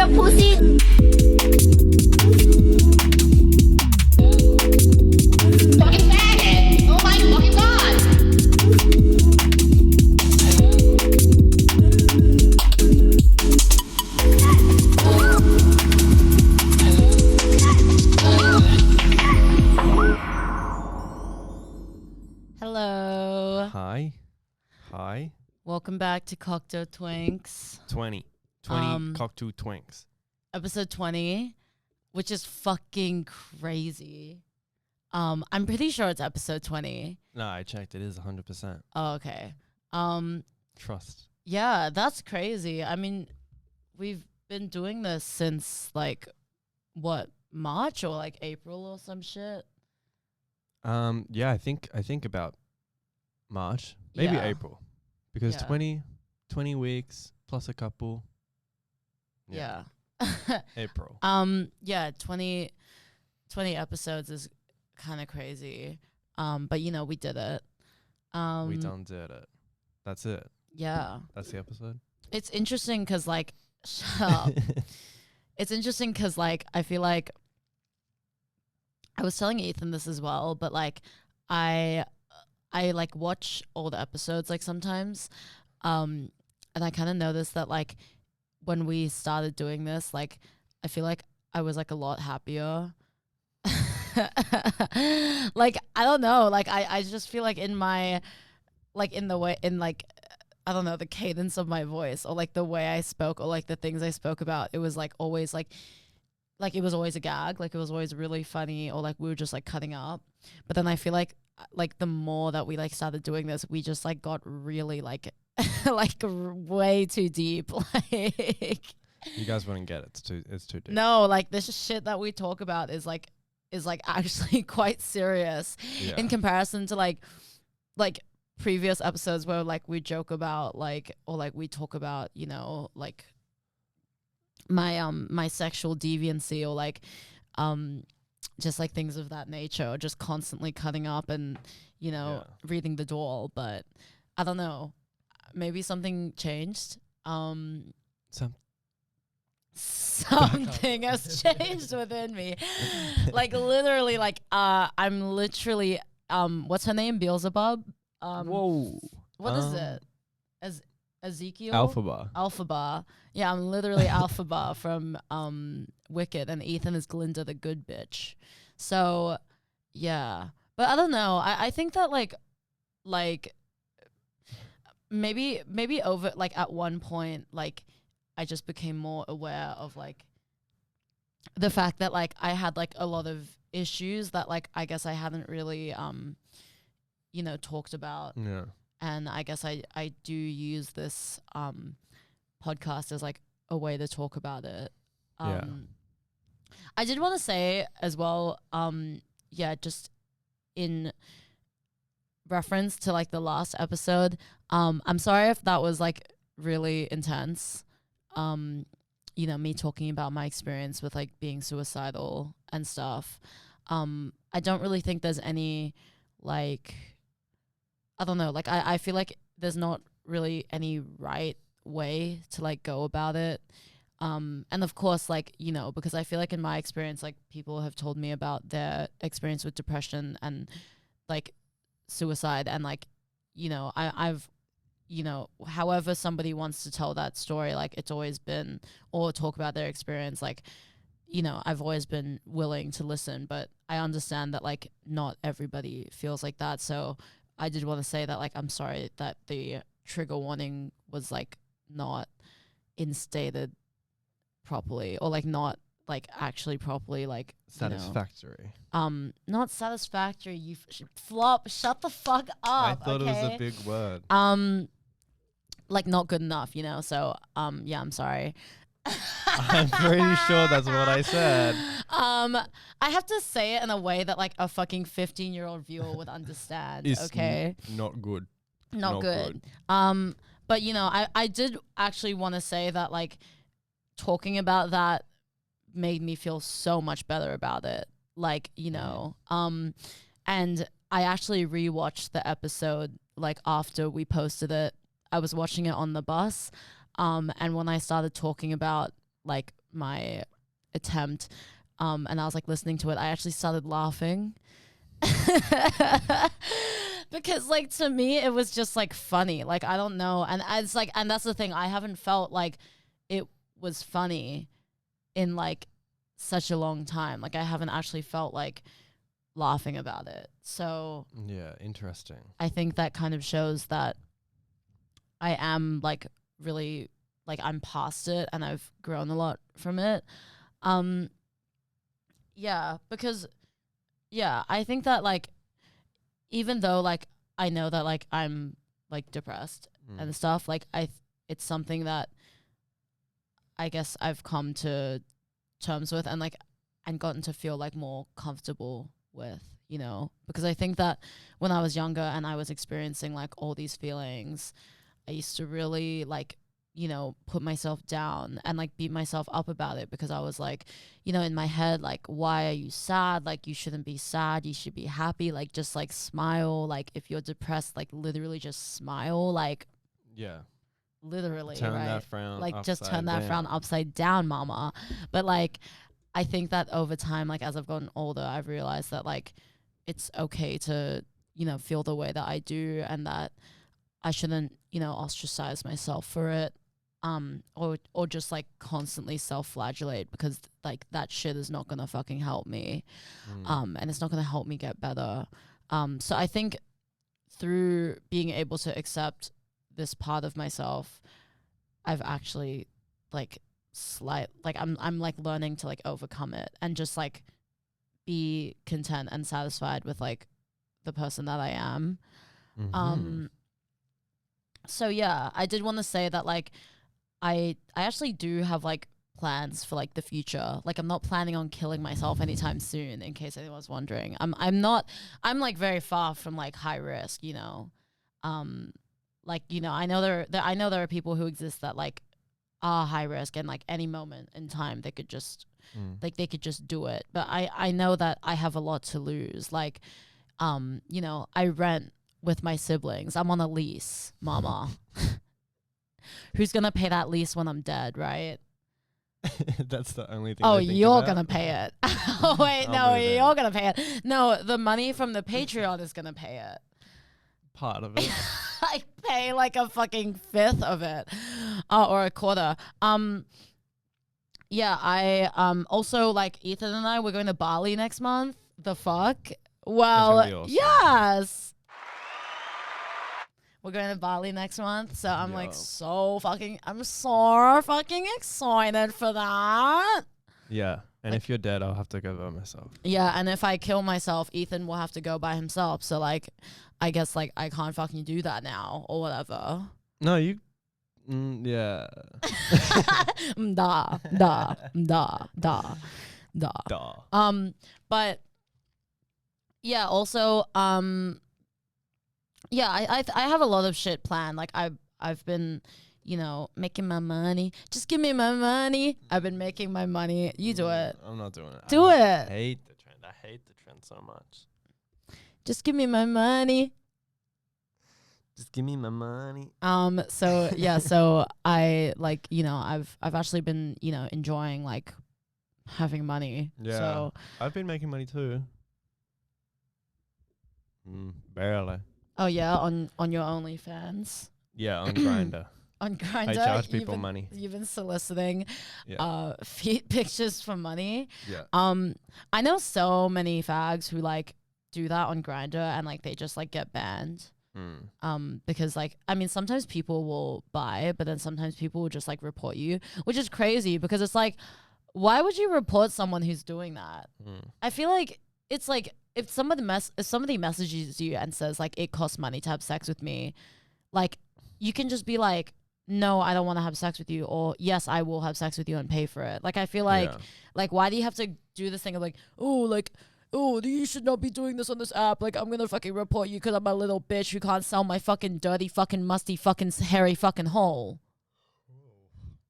your pussy. Fucking faggot. Oh my fucking god. Hello. Hi. Welcome back to Cocktail Twinks. 20 cocktail twinks. Episode 20, which is fucking crazy. I'm pretty sure it's episode 20. No, I checked. It is 100%. Oh, okay. Trust. Yeah, that's crazy. I mean, we've been doing this since like what, March or like April or some shit. Yeah, I think about March, maybe Yeah. April, because Yeah. 20 weeks plus a couple. Yeah. April. Yeah, 20 episodes is kind of crazy. But you know, we did it. We done did it. That's it. Yeah. That's the episode. It's interesting because like, shut up. It's interesting because like, I feel like I was telling Ethan this as well, but like I like watch all the episodes like sometimes. And I kind of noticed that like when we started doing this, like I feel like I was like a lot happier. Like I don't know, like I just feel like in my like in the way in like I don't know, the cadence of my voice or like the way I spoke or like the things I spoke about, it was like always like it was always a gag, like it was always really funny or like we were just like cutting up. But then I feel like the more that we like started doing this, we just like got really like way too deep. Like You guys wouldn't get it. It's too deep. no, like this shit that we talk about is like actually quite serious Yeah. in comparison to like previous episodes where like we joke about like or like we talk about, you know, like my sexual deviancy or like just like things of that nature, or just constantly cutting up and, you know, reading the door. But I don't know, maybe something changed. Something has changed within me. Like literally, like I'm literally what's her name? Beelzebub. Whoa. What is it? As Ezekiel? Alphaba. Yeah, I'm literally Alphaba from Wicked, and Ethan is Glinda the good bitch. So yeah. But I don't know. I think that like maybe over like at one point like I just became more aware of like the fact that like I had like a lot of issues that like I guess I hadn't really you know, talked about. Yeah. And I guess I do use this podcast as like a way to talk about it. I did want to say as well, yeah, just in reference to like the last episode, I'm sorry if that was like really intense. You know, me talking about my experience with like being suicidal and stuff. I don't really think there's any like, I don't know, like I feel like there's not really any right way to like go about it. And of course, like, you know, because I feel like in my experience, like people have told me about their experience with depression and like suicide, and like, you know, I've, you know, however somebody wants to tell that story, like it's always been, or talk about their experience, like, you know, I've always been willing to listen, but I understand that like not everybody feels like that. So I did want to say that like I'm sorry that the trigger warning was like not instated properly, or like not like actually properly like Satisfactory. You know, not satisfactory. You flop. Shut the fuck up. I thought okay? it was a big word. Like not good enough, you know. So yeah, I'm sorry. I'm pretty sure that's what I said. I have to say it in a way that like a fucking 15-year-old viewer would understand. It's okay, not good. not good. But you know, I did actually want to say that like talking about that made me feel so much better about it. Like, you know, and I actually rewatched the episode like after we posted it. I was watching it on the bus. And when I started talking about like my attempt, and I was like listening to it, I actually started laughing. Because like to me it was just like funny, like I don't know, and it's like, and that's the thing, I haven't felt like it was funny in like such a long time. Like I haven't actually felt like laughing about it. So Yeah, interesting. I think that kind of shows that I am like really, like I'm past it and I've grown a lot from it. Yeah, because yeah, I think that like even though like I know that like I'm like depressed and stuff, like it's something that I guess I've come to terms with and like and gotten to feel like more comfortable with, you know, because I think that when I was younger and I was experiencing like all these feelings, I used to really like, you know, put myself down and like beat myself up about it, because I was like, you know, in my head, like, why are you sad? Like, you shouldn't be sad. You should be happy. Like, just like smile. Like, if you're depressed, like literally just smile. Like, Yeah. literally, Turn right? that frown Like, just upside turn that down. frown upside down, mama. But like, I think that over time, like as I've gotten older, I've realized that like it's okay to, you know, feel the way that I do, and that I shouldn't, you know, ostracize myself for it. Or just like constantly self-flagellate, because like that shit is not gonna fucking help me. And it's not gonna help me get better. So I think through being able to accept this part of myself, I've actually like I'm like learning to like overcome it and just like be content and satisfied with like the person that I am. So yeah, I did want to say that like I actually do have like plans for like the future. Like I'm not planning on killing myself anytime soon, in case anyone was wondering. I'm I'm like very far from like high risk, you know. Like, you know, I know there are people who exist that like are high risk, and like any moment in time they could just like they could just do it. But I know that I have a lot to lose. Like you know, I rent with my siblings. I'm on a lease, mama. Who's gonna pay that lease when I'm dead, right? That's the only thing. Oh, they think you're about? gonna pay it. Oh wait, I'll no, move in. you're gonna pay it. No, the money from the Patreon is gonna pay it. Part of it. I pay like a fucking fifth of it, or a quarter. Yeah, I also like Ethan and I, we're going to Bali next month. The fuck? Well, be awesome. yes. We're going to Bali next month, so I'm like I'm so fucking excited for that. Yeah. And Like- if you're dead, I'll have to go by myself. Yeah, and if I kill myself, Ethan will have to go by himself. So like, I guess like I can't fucking do that now or whatever. No, you. Yeah. Da da da da da. Duh. But yeah, also yeah, I have a lot of shit planned. Like I've been, you know, making my money. Just give me my money. I've been making my money. You do it. I'm not doing it. Do I it. hate the trend. I hate the trend so much. Just give me my money. Just give me my money. So yeah, so I like, you know, I've actually been, you know, enjoying like having money. Yeah. So I've been making money too. Barely. oh yeah, on your OnlyFans. Yeah, on Grindr. On Grindr. I charge people money. You've been soliciting Yeah. feet pictures for money. Yeah. I know so many fags who like do that on Grindr and like they just like get banned. Because like, I mean, sometimes people will buy, but then sometimes people will just like report you, which is crazy because it's like, why would you report someone who's doing that? I feel like it's like if somebody messages you and says like it costs money to have sex with me, like you can just be like, no, I don't want to have sex with you, or yes, I will have sex with you and pay for it. Like I feel like like why do you have to do this thing of like, oh, you should not be doing this on this app. Like, I'm gonna fucking report you because I'm a little bitch who can't sell my fucking dirty, fucking musty, fucking hairy fucking hole.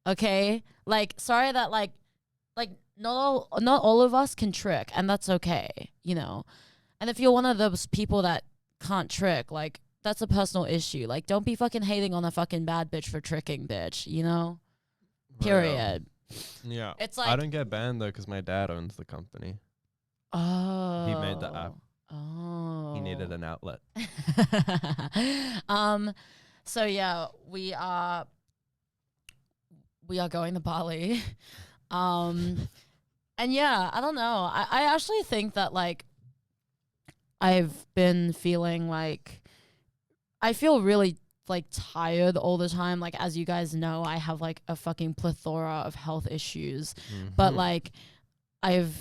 Okay? Like, sorry that like not all of us can trick, and that's okay, you know? And if you're one of those people that can't trick, like, that's a personal issue. Like, don't be fucking hating on a fucking bad bitch for tricking, bitch, you know? Period. Yeah. It's I like, don't get banned though because my dad owns the company. oh, He made the app. Oh, He needed an outlet. So yeah, we are going to Bali. And yeah, I don't know. I actually think that like I've been feeling like I feel really like tired all the time. Like, as you guys know, I have like a fucking plethora of health issues. But like I've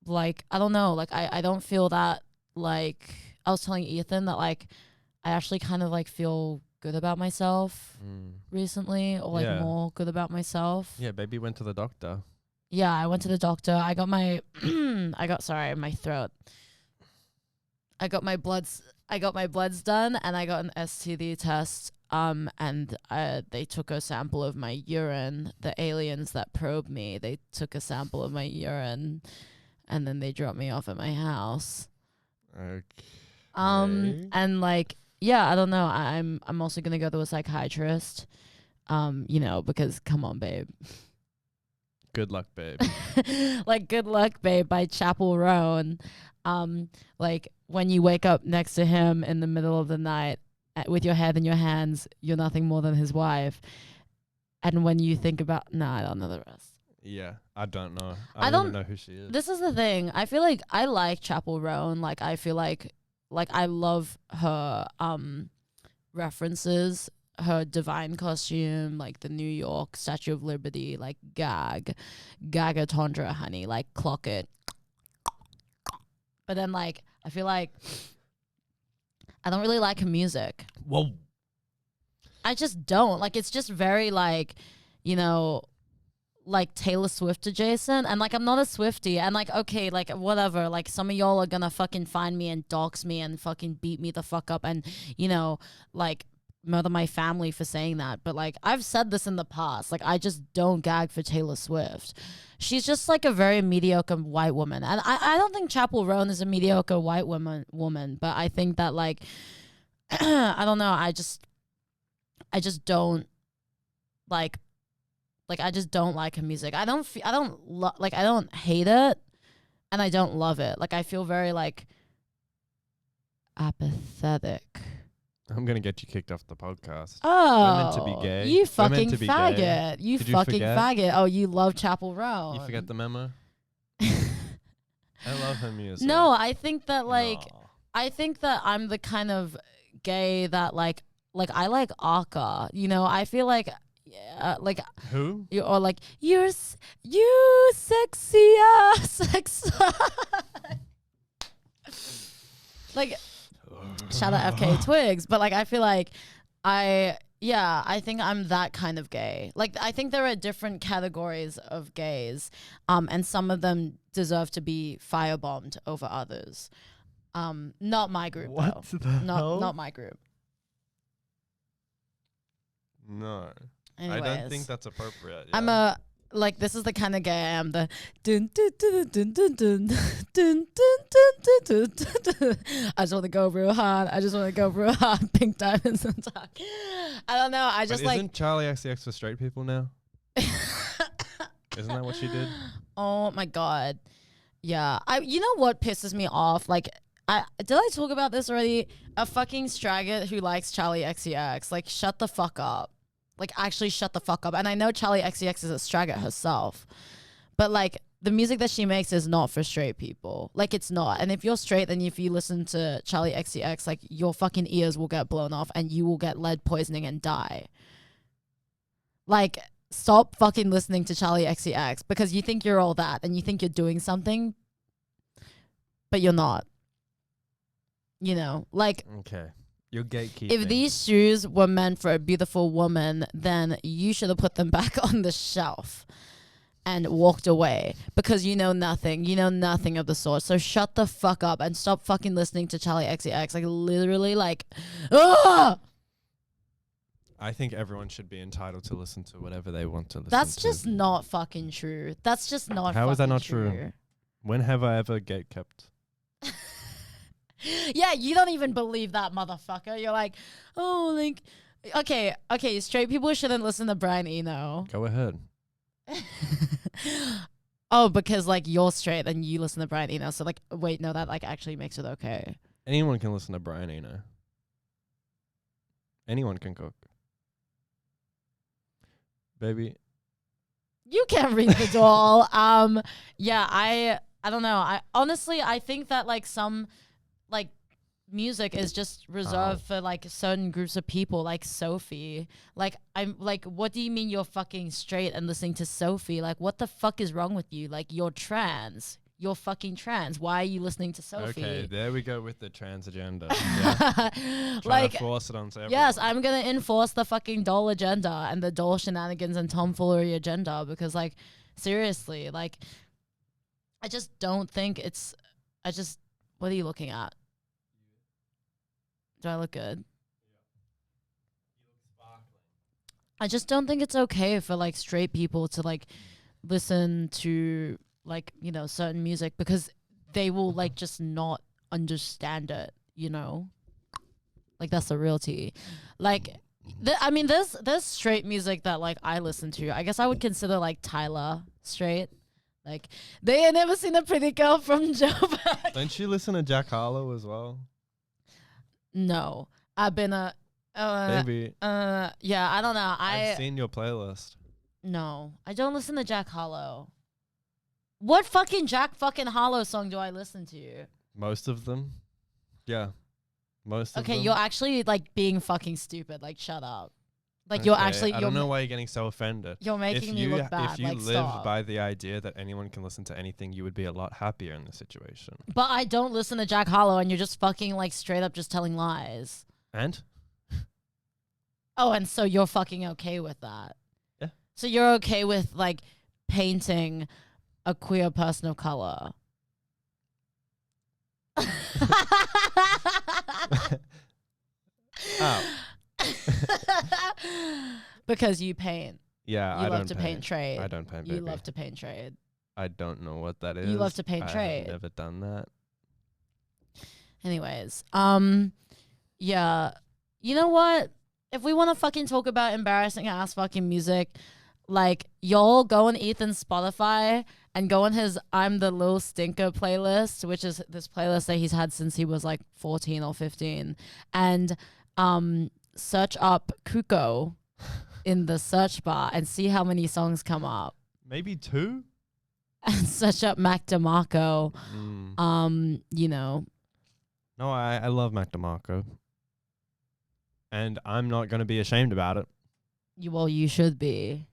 like I don't know, like I don't feel that like I was telling Ethan that like I actually kind of like feel good about myself recently, or like Yeah. more good about myself. Yeah, baby went to the doctor. Yeah, I went to the doctor. I got my my throat. I got my bloods done, and I got an STD test. And they took a sample of my urine. The aliens that probed me, they took a sample of my urine, and then they dropped me off at my house. Okay. And like, yeah, I don't know. I'm also gonna go to a psychiatrist. You know, because come on, babe. Good luck, babe. Like, good luck, babe, by Chapel Roan. Like, when you wake up next to him in the middle of the night with your head in your hands, you're nothing more than his wife. And when you think about, I don't know the rest. Yeah, I don't know. I don't don't even know who she is. This is the thing. I feel like I like Chapel Roan. Like, I feel like I love her references, her divine costume, like the New York Statue of Liberty, like Gagatondra, honey, like clock it. But then like I feel like I don't really like her music. Whoa. I just don't. Like, it's just very like, you know, like Taylor Swift adjacent. And like I'm not a Swiftie. And like, okay, like whatever. Like, some of y'all are gonna fucking find me and dox me and fucking beat me the fuck up and, you know, like murder my family for saying that. But like, I've said this in the past. Like, I just don't gag for Taylor Swift. She's just like a very mediocre white woman. And I don't think Chapel Roan is a mediocre white woman, but I think that like I don't know, I just don't like I just don't like her music. I don't hate it, and I don't love it. Like, I feel very like apathetic. I'm gonna get you kicked off the podcast. Oh, We're meant to be gay. You We're fucking meant to be faggot. gay. You Did you fucking forget? faggot. Oh, you love Chapel Roan. You forget the memo? I love her music. No, I think that like No. I think that I'm the kind of gay that like I like Aka. You know, I feel like like Who? or like you sexy sex. Like, shout out FK Twigs, but like I feel like I think I'm that kind of gay. Like, I think there are different categories of gays, and some of them deserve to be firebombed over others. Not my group, What though. the hell? Not my group. No. Anyways, I don't think that's appropriate. I'm yeah. like, this is the kind of gay I am. The dun dun dun dun dun dun dun dun dun dun. I just want to go real hard. Pink diamonds on top. I don't know. I just But like. isn't Charlie XCX for straight people now? Isn't that what she did? Oh my god. Yeah. You know what pisses me off? Like, did I talk about this already? A fucking straggot who likes Charlie XCX. Like, shut the fuck up. Like, actually shut the fuck up. And I know Charlie XCX is a straggot herself, but like, the music that she makes is not for straight people. Like, it's not. And if you're straight, then if you listen to Charlie XCX, like, your fucking ears will get blown off and you will get lead poisoning and die. Like, stop fucking listening to Charlie XCX because you think you're all that and you think you're doing something, but you're not. You know, like, Okay. You're gatekeeping. if these shoes were meant for a beautiful woman, then you should have put them back on the shelf and walked away because you know nothing. You know nothing of the sort. So shut the fuck up and stop fucking listening to Charlie XCX. Like, literally, like, ugh! I think everyone should be entitled to listen to whatever they want to listen That's to. just not fucking true. That's just not How is that fucking not true? When have I ever gatekept? Yeah, you don't even believe that, motherfucker. You're like, oh, like, okay, straight people shouldn't listen to Brian Eno. Go ahead. Oh, because like you're straight and you listen to Brian Eno. So like, wait, no, that like actually makes it okay. Anyone can listen to Brian Eno. Anyone can cook. Baby. You can't read the doll. Yeah, I don't know. I honestly I think that like some like music is just reserved for like certain groups of people, like Sophie. Like I'm like, what do you mean you're fucking straight and listening to Sophie? Like what the fuck is wrong with you? Like you're trans. You're fucking trans. Why are you listening to Sophie? Okay, there we go with the trans agenda. Yeah. Like to force it onto everyone. yes, I'm gonna enforce the fucking doll agenda and the doll shenanigans and tomfoolery agenda because like seriously, like I just don't think it's what are you looking at? Do I look good? I just don't think it's okay for like straight people to like listen to like, you know, certain music because they will like just not understand it, you know? Like that's the real tea. Like I mean there's straight music that like I listen to. I guess I would consider like Tyler straight. Like they ain't never seen a pretty girl from Joburg. Don't you listen to Jack Harlow as well? No. I've been a Maybe. yeah, I don't know. I've seen your playlist. No, I don't listen to Jack Harlow. What fucking Jack fucking Harlow song do I listen to? Most of them. Yeah. Most of them. Okay, you're actually like being fucking stupid. Like, shut up. Like, you're actually. I don't know why you're getting so offended. You're making me look bad. If you like, lived stop. by the idea that anyone can listen to anything, you would be a lot happier in this situation. But I don't listen to Jack Harlow, and you're just fucking like straight up just telling lies. And? Oh, and so you're fucking okay with that? Yeah. So you're okay with like painting a queer person of color? Oh. Because you paint. Yeah, You I love don't to paint trade. I don't paint, You baby. love to paint trade. I don't know what that is. You love to paint I trade. have never done that. Anyways, yeah. You know what? If we want to fucking talk about embarrassing ass fucking music, like y'all go on Ethan's Spotify and go on his I'm the Lil Stinker playlist, which is this playlist that he's had since he was like 14 or 15, and search up Kuko in the search bar and see how many songs come up. Maybe 2? And search up Mac DeMarco. You know. No, I love Mac DeMarco. And I'm not going to be ashamed about it. Well, you should be.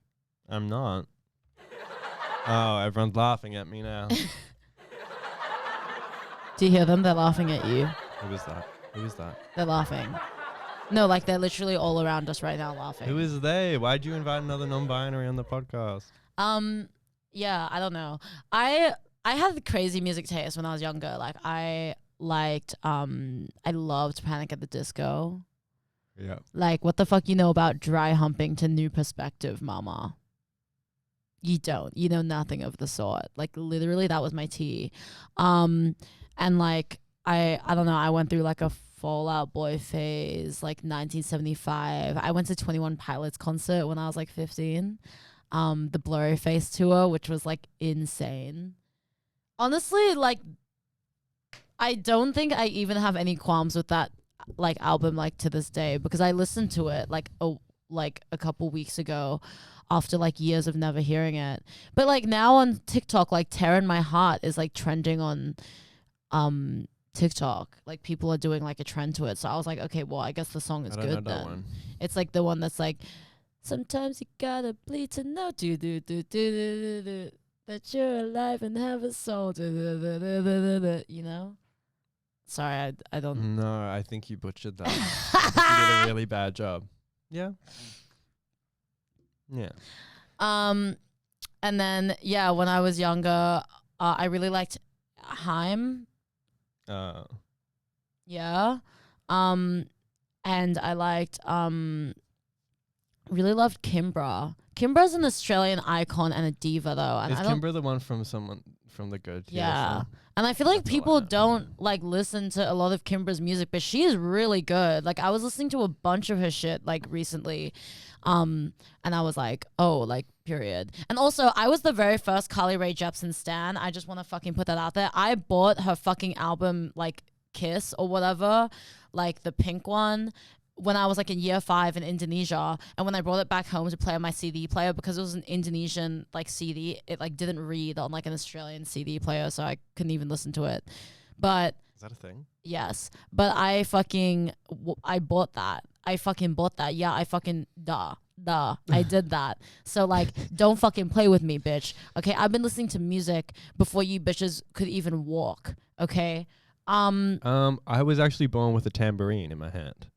I'm not. Oh, everyone's laughing at me now. Do you hear them? They're laughing at you. Who is that? Who is that? They're laughing. No, like they're literally all around us right now laughing. Who is they? Why'd you invite another non-binary on the podcast? Yeah, I don't know. I had crazy music taste when I was younger. Like I loved Panic at the Disco. Yeah. Like, what the fuck you know about Dry Humping to New Perspective, mama? You don't. You know nothing of the sort. Like, literally, that was my tea. And, like, I don't know. I went through, like, a Fall Out Boy phase, like, 1975. I went to 21 Pilots concert when I was, like, 15. The Blurry Face tour, which was, like, insane. Honestly, like, I don't think I even have any qualms with that like album like to this day because I listened to it like a couple weeks ago after like years of never hearing it. But like now on TikTok, like Tear in My Heart is like trending on TikTok. Like people are doing like a trend to it. So I was like, okay, well I guess the song is good then. One. It's like the one that's like sometimes you gotta bleed to know that you're alive and have a soul. You know? Sorry, I don't. No, I think you butchered that. I think you did a really bad job. Yeah. Yeah. And then yeah, when I was younger, I really liked Haim. Yeah. And I liked really loved Kimbra. Kimbra's an Australian icon and a diva though. And Is I don't, Kimbra the one from someone from the Good? yeah. And I feel like That's all I people know. don't like listen to a lot of Kimbra's music, but she is really good. Like I was listening to a bunch of her shit like recently. And I was like, oh, like, period. And also, I was the very first Carly Rae Jepsen stan. I just want to fucking put that out there. I bought her fucking album, like, Kiss or whatever, like the pink one, when I was like in year 5 in Indonesia. And when I brought it back home to play on my CD player, because it was an Indonesian like CD, it like didn't read on like an Australian CD player, so I couldn't even listen to it. But Is that a thing? yes, but I fucking I bought that. I fucking bought that. Yeah, I fucking I did that. So like, don't fucking play with me, bitch. Okay, I've been listening to music before you bitches could even walk. Okay. I was actually born with a tambourine in my hand.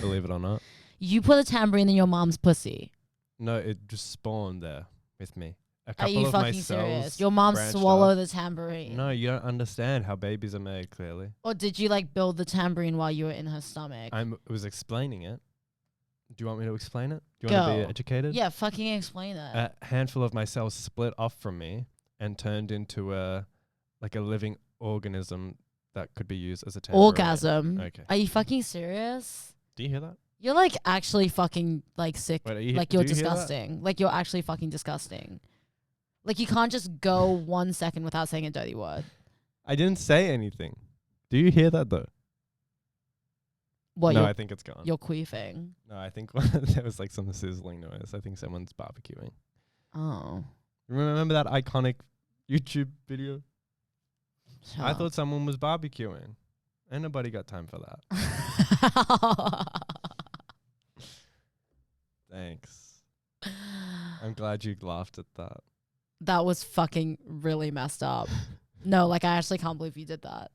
Believe it or not. You put a tambourine in your mom's pussy. No, it just spawned there with me. A Are couple you of my fucking cells serious? Your mom branched swallowed off. the tambourine. No, you don't understand how babies are made, clearly. Or did you like build the tambourine while you were in her stomach? I was explaining it. Do you want me to explain it? Do you want to be Go. educated? Yeah, fucking explain it. A handful of my cells split off from me and turned into a living organism that could be used as a tambourine. Orgasm. Okay. Are you fucking serious? Do you hear that? You're like actually fucking like sick. Wait, are you, Like do you're you hear that? disgusting. Like you're actually fucking disgusting. Like you can't just go 1 second without saying a dirty word. I didn't say anything. Do you hear that though? What? No, I think it's gone. You're queefing. No, I think there was like some sizzling noise. I think someone's barbecuing. Oh. Remember that iconic YouTube video? Shut I up. thought someone was barbecuing. Ain't nobody got time for that. Thanks. I'm glad you laughed at that. That was fucking really messed up. No, like I actually can't believe you did that.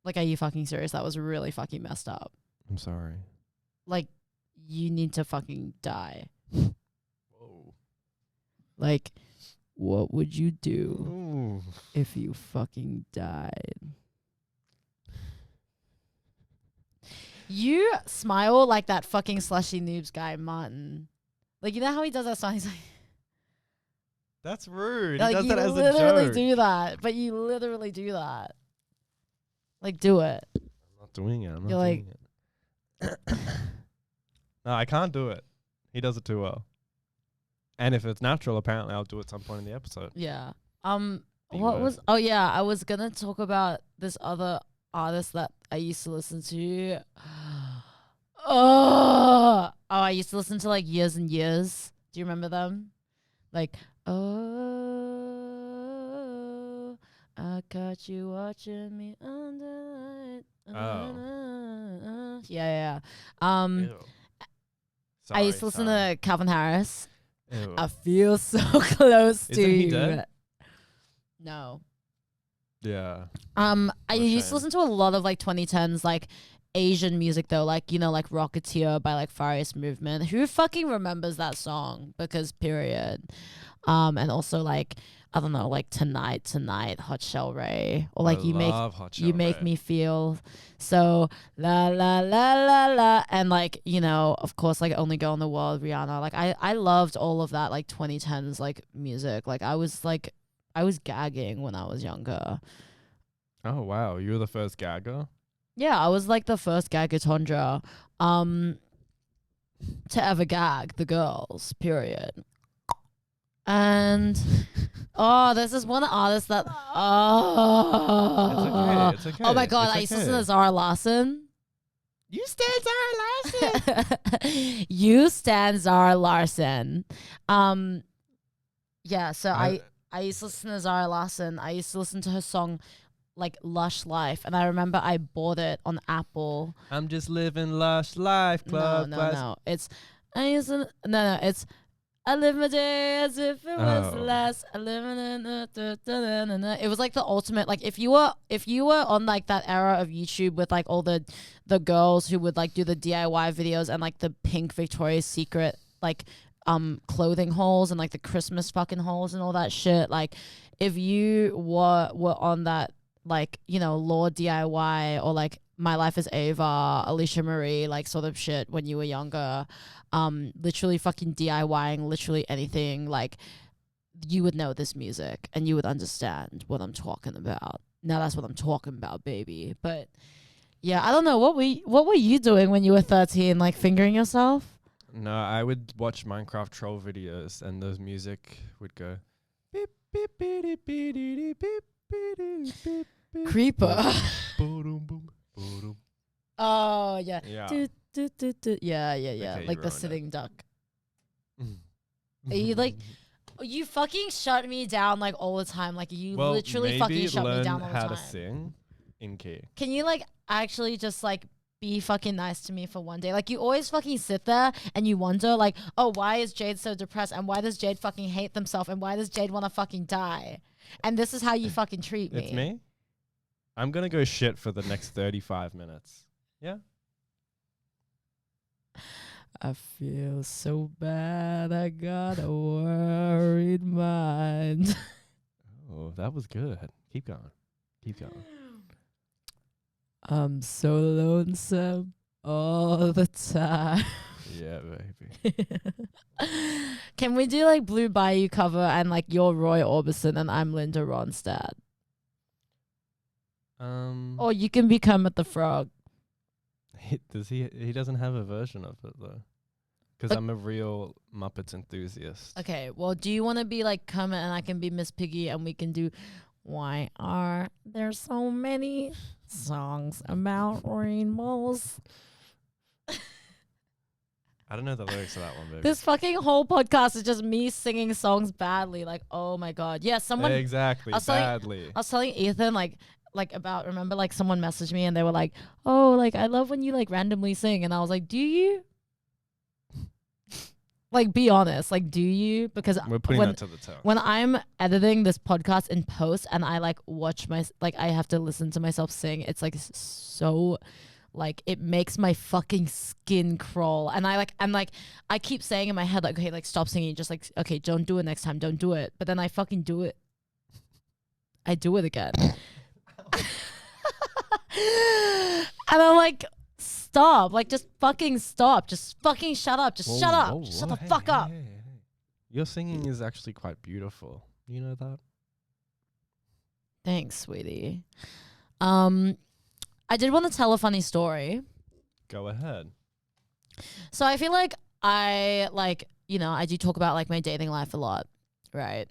Like, are you fucking serious? That was really fucking messed up. I'm sorry. Like, you need to fucking die. Whoa. Like, what would you do Ooh. if you fucking died? You smile like that fucking slushy noobs guy, Martin. Like, you know how he does that song? He's like, That's rude. like He does you that as a literally joke. do that. But you literally do that. Like, do it. I'm not doing it. I'm not You're like- doing it. No, I can't do it. He does it too well. And if it's natural, apparently I'll do it at some point in the episode. Yeah. Beware. What was? Oh yeah, I was gonna talk about this other artist that I used to listen to. Oh, I used to listen to like Years and Years. Do you remember them? Like, oh, I caught you watching me under the light. Yeah. Ew. I used to listen to Calvin Harris. Ew. I feel so close to Isn't he you. dead? No. Yeah. I What a used to shame. listen to a lot of like 2010s like Asian music though, like, you know, like Rocketeer by like Far East Movement. Who fucking remembers that song? Because period. And also like, I don't know, like Tonight, Hot Shell Ray, or like I you love Hot you Shell make Ray. me feel so la la la la la, and like, you know, of course, like Only Girl in the World, Rihanna. Like I loved all of that like 2010s like music. Like I was gagging when I was younger. Oh wow, you were the first gagger. Yeah, I was like the first gagatondra to ever gag the girls, period. And oh, there's this one artist that It's okay. oh my god, It's I used to listen okay. to Zara Larsson. You stand Zara Larsson. You stand Zara Larsson. Yeah, so I used to listen to Zara Larsson. I used to listen to her song like Lush Life, and I remember I bought it on Apple. I'm just living lush life, club. No. It's it's I live my day as if it was the Oh. last. I live in it was like the ultimate. Like if you were on like that era of YouTube with like all the girls who would like do the DIY videos and like the pink Victoria's Secret like clothing holes and like the Christmas fucking holes and all that shit. Like if you were on that, like, you know, Lord DIY or like My Life is Ava, Alicia Marie, like sort of shit when you were younger, literally fucking DIYing literally anything, like you would know this music and you would understand what I'm talking about. Now that's what I'm talking about, baby. But yeah, I don't know, what were you doing when you were 13, like fingering yourself? No, I would watch Minecraft troll videos, and those music would go. Beep beep beep beep beep beep beep beep beep. Creeper. Boom boom boom. Oh yeah. Yeah. Yeah. Okay, you Like the ruined it. sitting duck. Are you like? You fucking shut me down like all the time. Like you Well, literally maybe fucking shut me learn down all the how time. to sing in key. Can you like actually just like be fucking nice to me for one day? Like you always fucking sit there and you wonder like, oh, why is Jade so depressed? And why does Jade fucking hate themselves? And why does Jade want to fucking die? And this is how you fucking treat me. It's me. I'm gonna go shit for the next 35 minutes. Yeah. I feel so bad. I got a worried mind. Oh, that was good. Keep going. Keep going. I'm so lonesome all the time. Yeah, baby. Can we do like Blue Bayou cover and like you're Roy Orbison and I'm Linda Ronstadt? Or you can be Kermit the Frog. He doesn't have a version of it though. Because I'm a real Muppets enthusiast. Okay, well, do you want to be like Kermit and I can be Miss Piggy and we can do why are there so many songs about rainbows? I don't know the lyrics to that one, baby. This fucking whole podcast is just me singing songs badly. Like, oh my God. Yeah, someone. Exactly, badly. I was telling Ethan, like about, remember, like someone messaged me and they were like, oh, like, I love when you like randomly sing. And I was like, do you? Like, be honest. Like, do you? Because We're putting that to the test. when I'm editing this podcast in post and I like watch I have to listen to myself sing, it's like so, like, it makes my fucking skin crawl. And I keep saying in my head, like, okay, like, stop singing. Just like, okay, don't do it next time. Don't do it. But then I fucking do it. I do it again. And I'm like, stop. Like, just fucking stop. Just fucking shut up. Just shut up. Just shut the fuck up. Hey. Your singing is actually quite beautiful. You know that? Thanks, sweetie. I did want to tell a funny story. Go ahead. So I feel like I do talk about like my dating life a lot, right?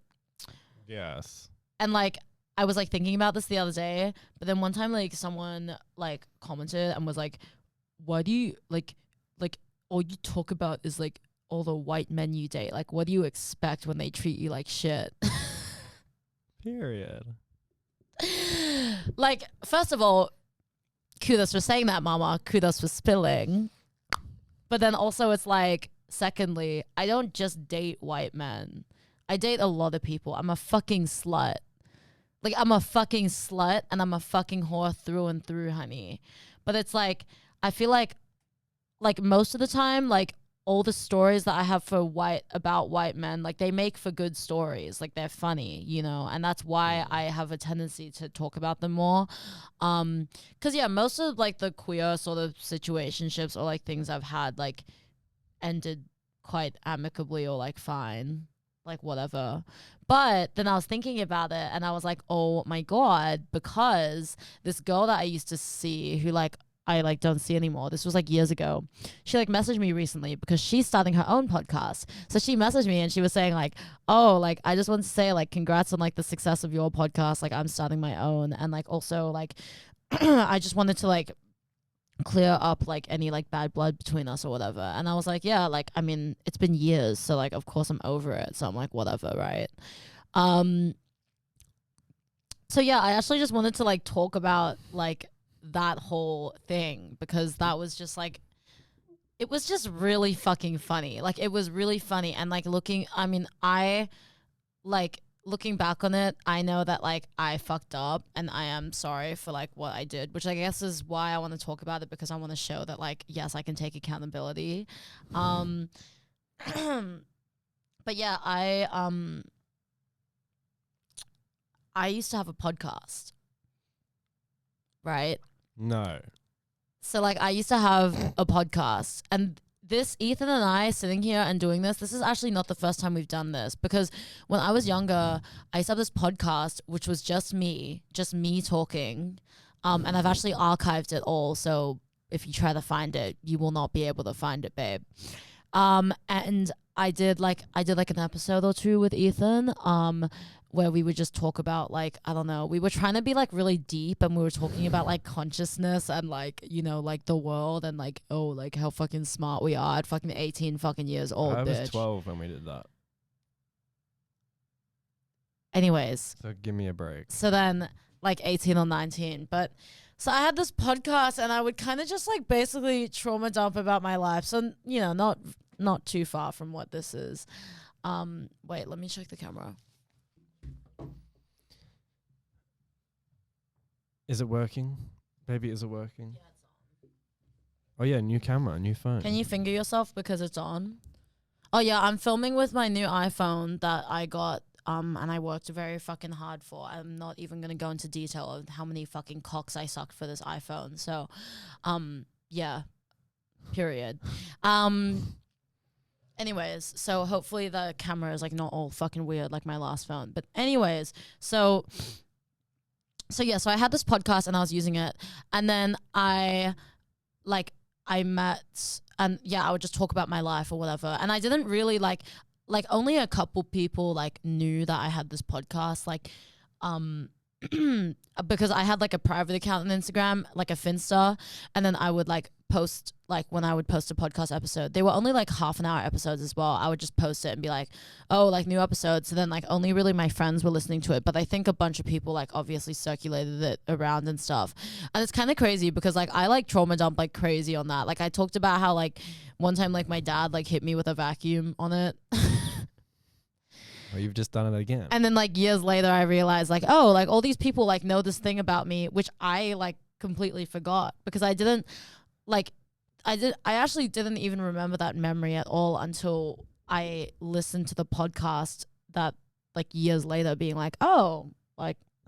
Yes. And like I was like thinking about this the other day, but then one time like someone like commented and was like, why do you like all you talk about is like all the white men you date? Like what do you expect when they treat you like shit? Period. Like, first of all, kudos for saying that, mama. Kudos for spilling. But then also it's like, secondly, I don't just date white men. I date a lot of people. I'm a fucking slut. Like, I'm a fucking slut and I'm a fucking whore through and through, honey. But it's like, I feel like most of the time, like, all the stories that I have about white men, like they make for good stories. Like they're funny, you know, and that's why I have a tendency to talk about them more. 'Cause yeah, most of like the queer sort of situationships or like things I've had like ended quite amicably or like fine, like whatever. But then I was thinking about it and I was like, oh my God, because this girl that I used to see who like I like don't see anymore. This was like years ago. She like messaged me recently because she's starting her own podcast. So she messaged me and she was saying like, oh, like I just want to say like congrats on like the success of your podcast. Like I'm starting my own. And like also like I just wanted to like clear up like any like bad blood between us or whatever. And I was like, yeah, like I mean, it's been years, so like of course I'm over it. So I'm like, whatever, right? So yeah, I actually just wanted to like talk about like that whole thing because that was just like it was just really fucking funny. Like it was really funny and like looking back on it, I know that like I fucked up and I am sorry for like what I did, which I guess is why I want to talk about it because I want to show that like yes, I can take accountability. But yeah, I used to have a podcast. Right? No. So like I used to have a podcast and this Ethan and I sitting here and doing this is actually not the first time we've done this because when I was younger, I used to have this podcast which was just me talking. And I've actually archived it all. So if you try to find it, you will not be able to find it, babe. And I did like an episode or two with Ethan, where we would just talk about like, I don't know, we were trying to be like really deep, and we were talking about like consciousness and like, you know, like the world, and like, oh, like how fucking smart we are at fucking 18 fucking years old. I bitch. was 12 when we did that. Anyways, So give me a break. so then like 18 or 19, but so I had this podcast, and I would kind of just like basically trauma dump about my life. So, you know, not too far from what this is. Wait, let me check the camera. Is it working? Baby, is it working? Yeah, it's on. Oh yeah, new camera, new phone. Can you finger yourself because it's on? Oh yeah, I'm filming with my new iPhone that I got, and I worked very fucking hard for. I'm not even gonna go into detail of how many fucking cocks I sucked for this iPhone. So, yeah, period. Anyways, so hopefully the camera is like not all fucking weird like my last phone. But anyways, so yeah, so I had this podcast and I was using it, and then I met, and yeah, I would just talk about my life or whatever. And I didn't really like only a couple people like knew that I had this podcast, like because I had like a private account on Instagram, like a Finsta, and then I would like post, like when I would post a podcast episode, they were only like half an hour episodes as well. I would just post it and be like, oh, like new episodes. So then like only really my friends were listening to it, but I think a bunch of people like obviously circulated it around and stuff. And it's kind of crazy because like I like trauma dump like crazy on that. Like I talked about how like one time like my dad like hit me with a vacuum on it. Oh, you've just done it again. And then like years later I realized like, oh, like all these people like know this thing about me, which I like completely forgot because I didn't like, I actually didn't even remember that memory at all until I listened to the podcast that like years later being like, oh,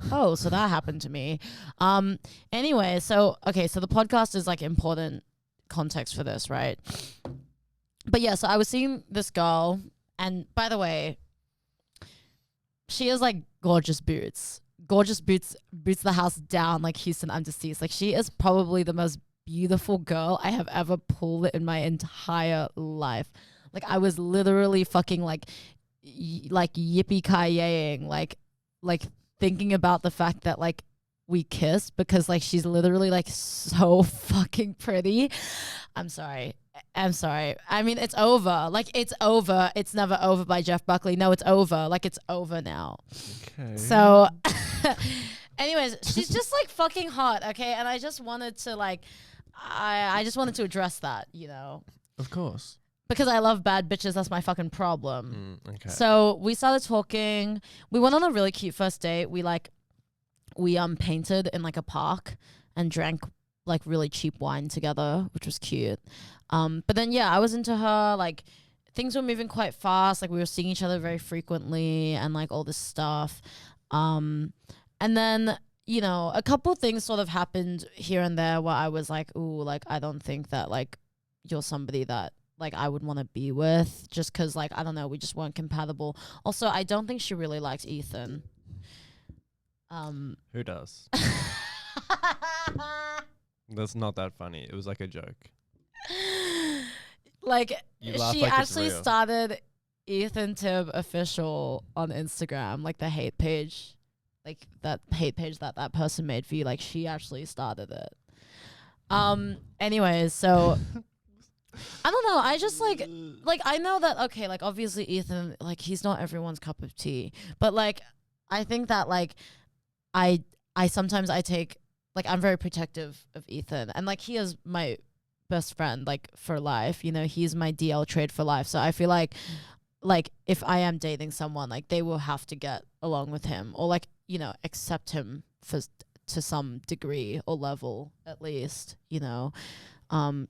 so that happened to me. Anyway, so the podcast is like important context for this, right? But yeah, so I was seeing this girl, and by the way, she has like gorgeous boots the house down like Houston under Seas. Like she is probably the most beautiful girl I have ever pulled in my entire life. Like I was literally fucking like yippee-ki-yaying, like thinking about the fact that like we kissed because like she's literally like so fucking pretty. I'm sorry. I mean, it's over. Like it's over. It's never over by Jeff Buckley. No, it's over. Like it's over now. Okay. So anyways, she's just like fucking hot, okay? And I just wanted to like I just wanted to address that, you know. Of course. Because I love bad bitches, that's my fucking problem. Okay. So we started talking. We went on a really cute first date. We painted in like a park and drank like really cheap wine together, which was cute. But then yeah, I was into her. Like things were moving quite fast. Like we were seeing each other very frequently and like all this stuff. And then, you know, a couple things sort of happened here and there where I was like, ooh, like I don't think that like you're somebody that like I would want to be with, just because like I don't know, we just weren't compatible. Also, I don't think she really liked Ethan. Who does? That's not that funny. It was like a joke. Like she like actually started Ethan Tibb official on Instagram, like the hate page, like that hate page that person made for you. Like she actually started it. Anyways, so I don't know. I just like I know that okay, like obviously Ethan, like he's not everyone's cup of tea, but like I think that like I sometimes I take like I'm very protective of Ethan, and like he is my best friend like for life, you know, he's my DL trade for life. So I feel like if I am dating someone, like they will have to get along with him or like, you know, accept him to some degree or level at least, you know.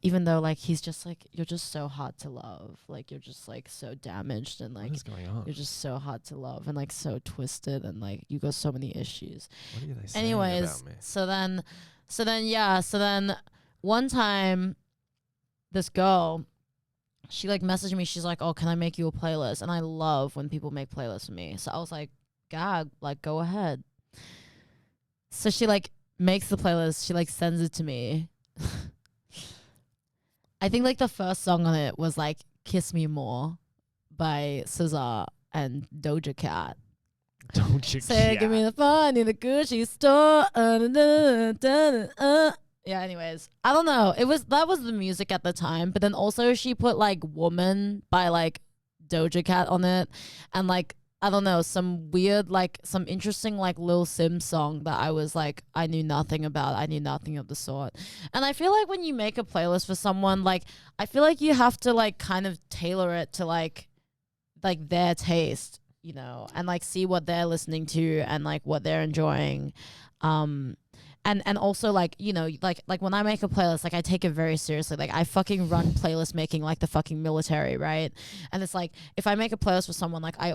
Even though like he's just like, you're just so hard to love, like you're just like so damaged and like what is going on? You're just so hard to love and like so twisted and like you got so many issues. What are they saying Anyways, about me? so then one time this girl, she like messaged me, she's like, oh, can I make you a playlist? And I love when people make playlists for me, so I was like, God, like go ahead. So she like makes the playlist, she like sends it to me. I think like the first song on it was like Kiss Me More by SZA and Doja Cat. Don't you Say, give me the fun in the Gucci store. Yeah, anyways. I don't know. That was the music at the time. But then also she put like Woman by like Doja Cat on it. And like, I don't know, some weird, like some interesting like Lil Sim song that I was like, I knew nothing about. I knew nothing of the sort. And I feel like when you make a playlist for someone, like I feel like you have to like kind of tailor it to like their taste, you know, and like see what they're listening to and like what they're enjoying. And also like, you know, like when I make a playlist, like I take it very seriously. Like I fucking run playlist making like the fucking military, right? And it's like if I make a playlist for someone, like I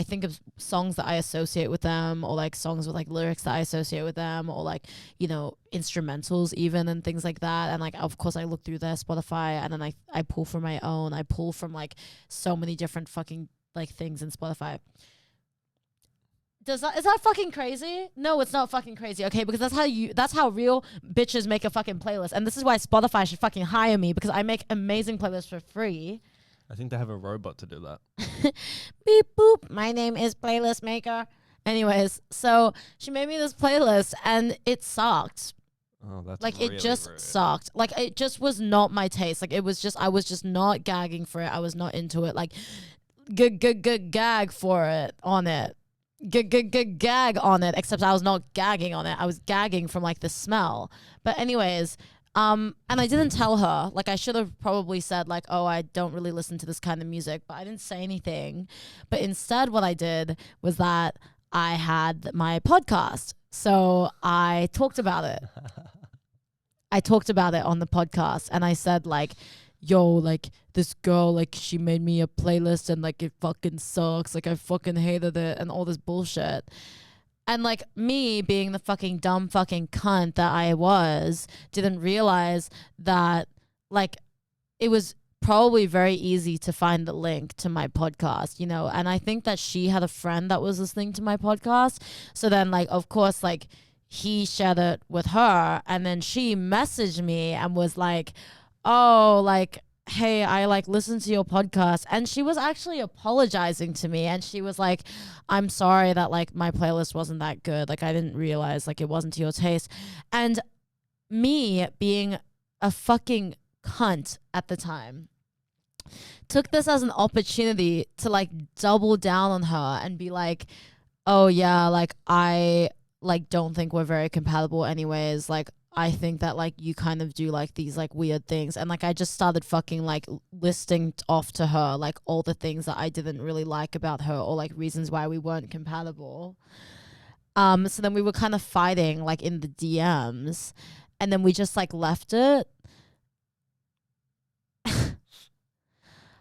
think of songs that I associate with them, or like songs with like lyrics that I associate with them, or like, you know, instrumentals even and things like that. And like of course I look through their Spotify, and then I pull from my own. I pull from like so many different fucking like things in Spotify. Is that fucking crazy? No, it's not fucking crazy, okay? Because that's how real bitches make a fucking playlist. And this is why Spotify should fucking hire me, because I make amazing playlists for free. I think they have a robot to do that. Beep boop. My name is Playlist Maker. Anyways, so she made me this playlist and it sucked. Oh, that's like really it just rude. sucked. Like it just was not my taste. Like I was just not gagging for it. I was not into it. Like gag for it on it. Gag on it, except I was not gagging on it. I was gagging from like the smell. But anyways, and I didn't tell her. Like I should have probably said like, oh, I don't really listen to this kind of music, but I didn't say anything. But instead what I did was that I had my podcast. So I talked about it. I talked about it on the podcast, and I said like, yo, like this girl, like she made me a playlist and like it fucking sucks. Like I fucking hated it and all this bullshit. And like me being the fucking dumb fucking cunt that I was, didn't realize that like it was probably very easy to find the link to my podcast, you know? And I think that she had a friend that was listening to my podcast. So then like, of course, like he shared it with her, and then she messaged me and was like, oh, like, hey, I like listened to your podcast. And she was actually apologizing to me, and she was like, I'm sorry that like my playlist wasn't that good. Like I didn't realize like it wasn't to your taste. And me being a fucking cunt at the time took this as an opportunity to like double down on her and be like, oh yeah, like I like don't think we're very compatible anyways. Like I think that like you kind of do like these like weird things. And like I just started fucking like listing off to her like all the things that I didn't really like about her, or like reasons why we weren't compatible. So then we were kind of fighting like in the DMs, and then we just like left it.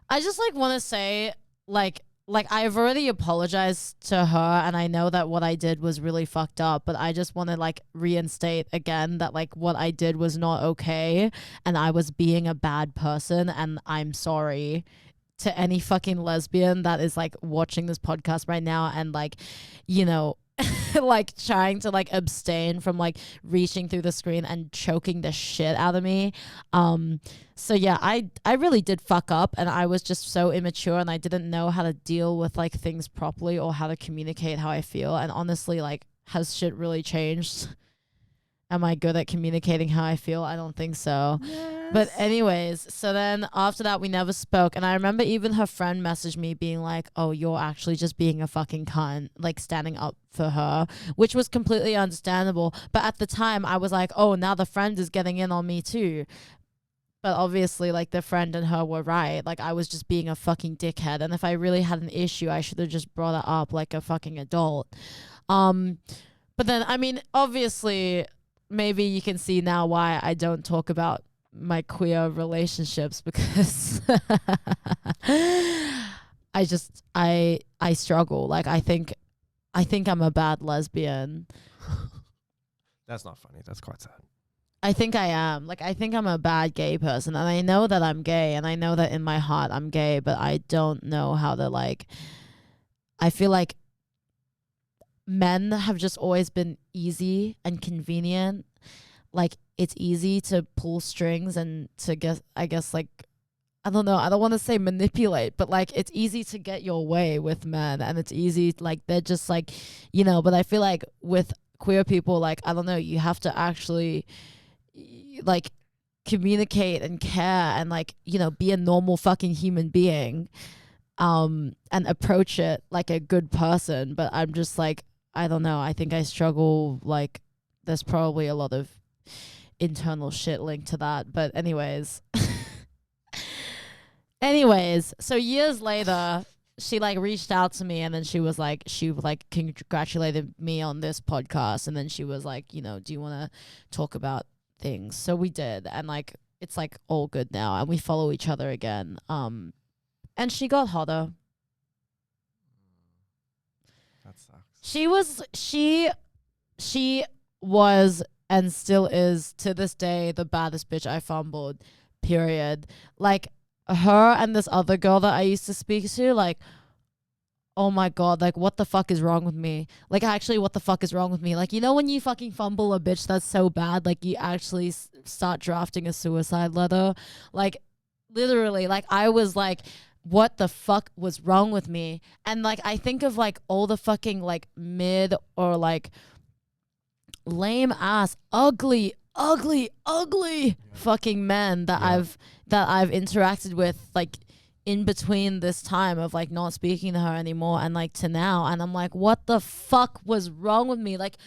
I just like want to say like I've already apologized to her, and I know that what I did was really fucked up, but I just want to like reinstate again that like what I did was not okay, and I was being a bad person, and I'm sorry to any fucking lesbian that is like watching this podcast right now and like, you know, like trying to like abstain from like reaching through the screen and choking the shit out of me. So yeah, I really did fuck up, and I was just so immature, and I didn't know how to deal with like things properly or how to communicate how I feel. And honestly, like, has shit really changed? Am I good at communicating how I feel? I don't think so. Yes. But anyways, so then after that we never spoke, and I remember even her friend messaged me being like, oh, you're actually just being a fucking cunt, like standing up for her, which was completely understandable. But at the time I was like, oh, now the friend is getting in on me too. But obviously like the friend and her were right. Like I was just being a fucking dickhead, and if I really had an issue I should have just brought it up like a fucking adult. But then I mean obviously maybe you can see now why I don't talk about my queer relationships, because I struggle. Like I think I'm a bad lesbian. That's not funny. That's quite sad. I think I am. Like I think I'm a bad gay person, and I know that I'm gay, and I know that in my heart I'm gay, but I don't know how to like, I feel like men have just always been easy and convenient. Like it's easy to pull strings and to get, I guess like I don't know, I don't want to say manipulate, but like it's easy to get your way with men, and it's easy, like they're just like, you know, but I feel like with queer people, like, I don't know, you have to actually like communicate and care and like, you know, be a normal fucking human being, and approach it like a good person. But I'm just like, I don't know, I think I struggle, like there's probably a lot of internal shit linked to that. But anyways, so years later, she like reached out to me, and then she congratulated me on this podcast, and then she was like, you know, do you want to talk about things? So we did, and like it's like all good now, and we follow each other again. And she got hotter. That sucks. She was and still is to this day the baddest bitch I fumbled, period. Like her and this other girl that I used to speak to, like, oh my God, like what the fuck is wrong with me? Like actually what the fuck is wrong with me? Like, you know when you fucking fumble a bitch that's so bad, like you actually start drafting a suicide letter? Like literally, like I was like, what the fuck was wrong with me? And like I think of like all the fucking like mid or like lame ass ugly fucking men that I've interacted with, like in between this time of like not speaking to her anymore and like to now, and I'm like, what the fuck was wrong with me? Like,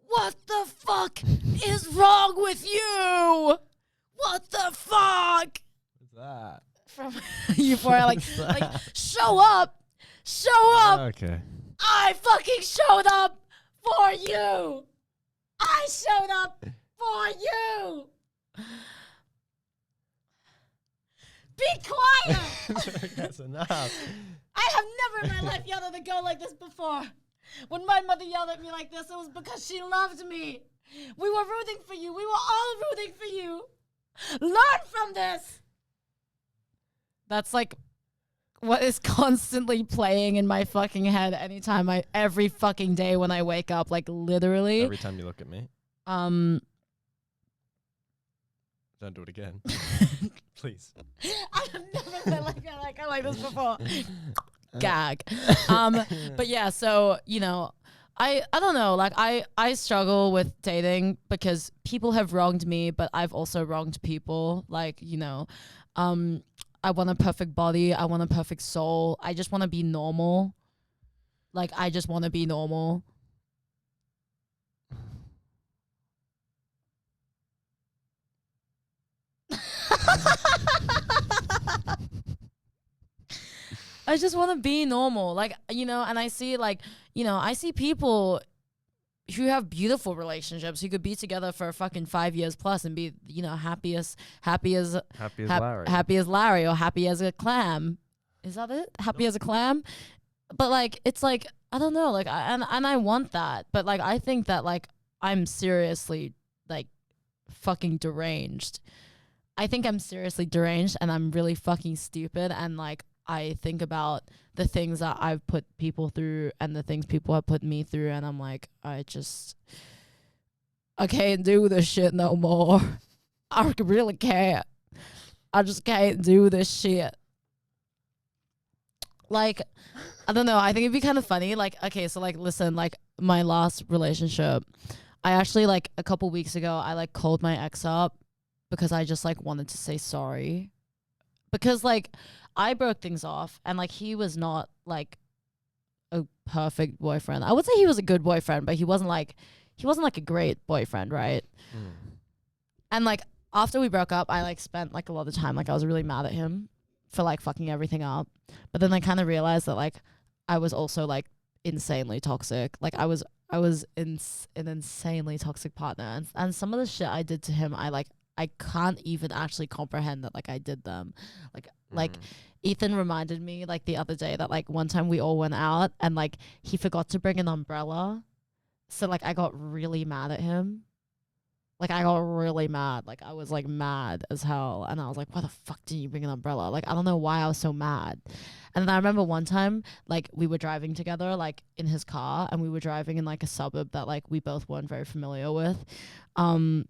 what the fuck is wrong with you? What the fuck? What's that? From Euphoria, like show up. Okay. I fucking showed up for you. I showed up for you. Be quiet. That's enough. I have never in my life yelled at a girl like this before. When my mother yelled at me like this, it was because she loved me. We were rooting for you. We were all rooting for you. Learn from this. That's like what is constantly playing in my fucking head every fucking day when I wake up, like literally. Every time you look at me. Don't do it again. Please. I have never been like this before. Gag. But yeah, so, you know, I don't know, like I struggle with dating because people have wronged me, but I've also wronged people. Like, you know, I want a perfect body. I want a perfect soul. I just want to be normal. Like, I just want to be normal. I just want to be normal. Like, you know, and I see like, you know, I see people who have beautiful relationships who could be together for fucking 5 years plus and be, you know, happy as Larry. Happy as Larry or happy as a clam. Is that it? Happy as a clam? But like, it's like, I don't know, like, and I want that, but like, I think that like I'm seriously like fucking deranged. I think I'm seriously deranged and I'm really fucking stupid, and like I think about the things that I've put people through and the things people have put me through, and I'm like, I can't do this shit no more. I really can't. I just can't do this shit. Like, I don't know. I think it'd be kind of funny. Like, okay, so like, listen, like my last relationship, I actually like a couple weeks ago, I like called my ex up because I just like wanted to say sorry, because like I broke things off and like he was not like a perfect boyfriend. I would say he was a good boyfriend, but he wasn't like a great boyfriend, right? And like after we broke up, I like spent like a lot of time, like I was really mad at him for like fucking everything up. But then I kind of realized that like I was also like insanely toxic. Like I was an insanely toxic partner, and some of the shit I did to him, I can't even actually comprehend that like I did them. Like Ethan reminded me like the other day that like one time we all went out and like he forgot to bring an umbrella. So like I got really mad at him. Like I got really mad. Like I was like mad as hell. And I was like, why the fuck didn't you bring an umbrella? Like I don't know why I was so mad. And then I remember one time like we were driving together like in his car, and we were driving in like a suburb that like we both weren't very familiar with. And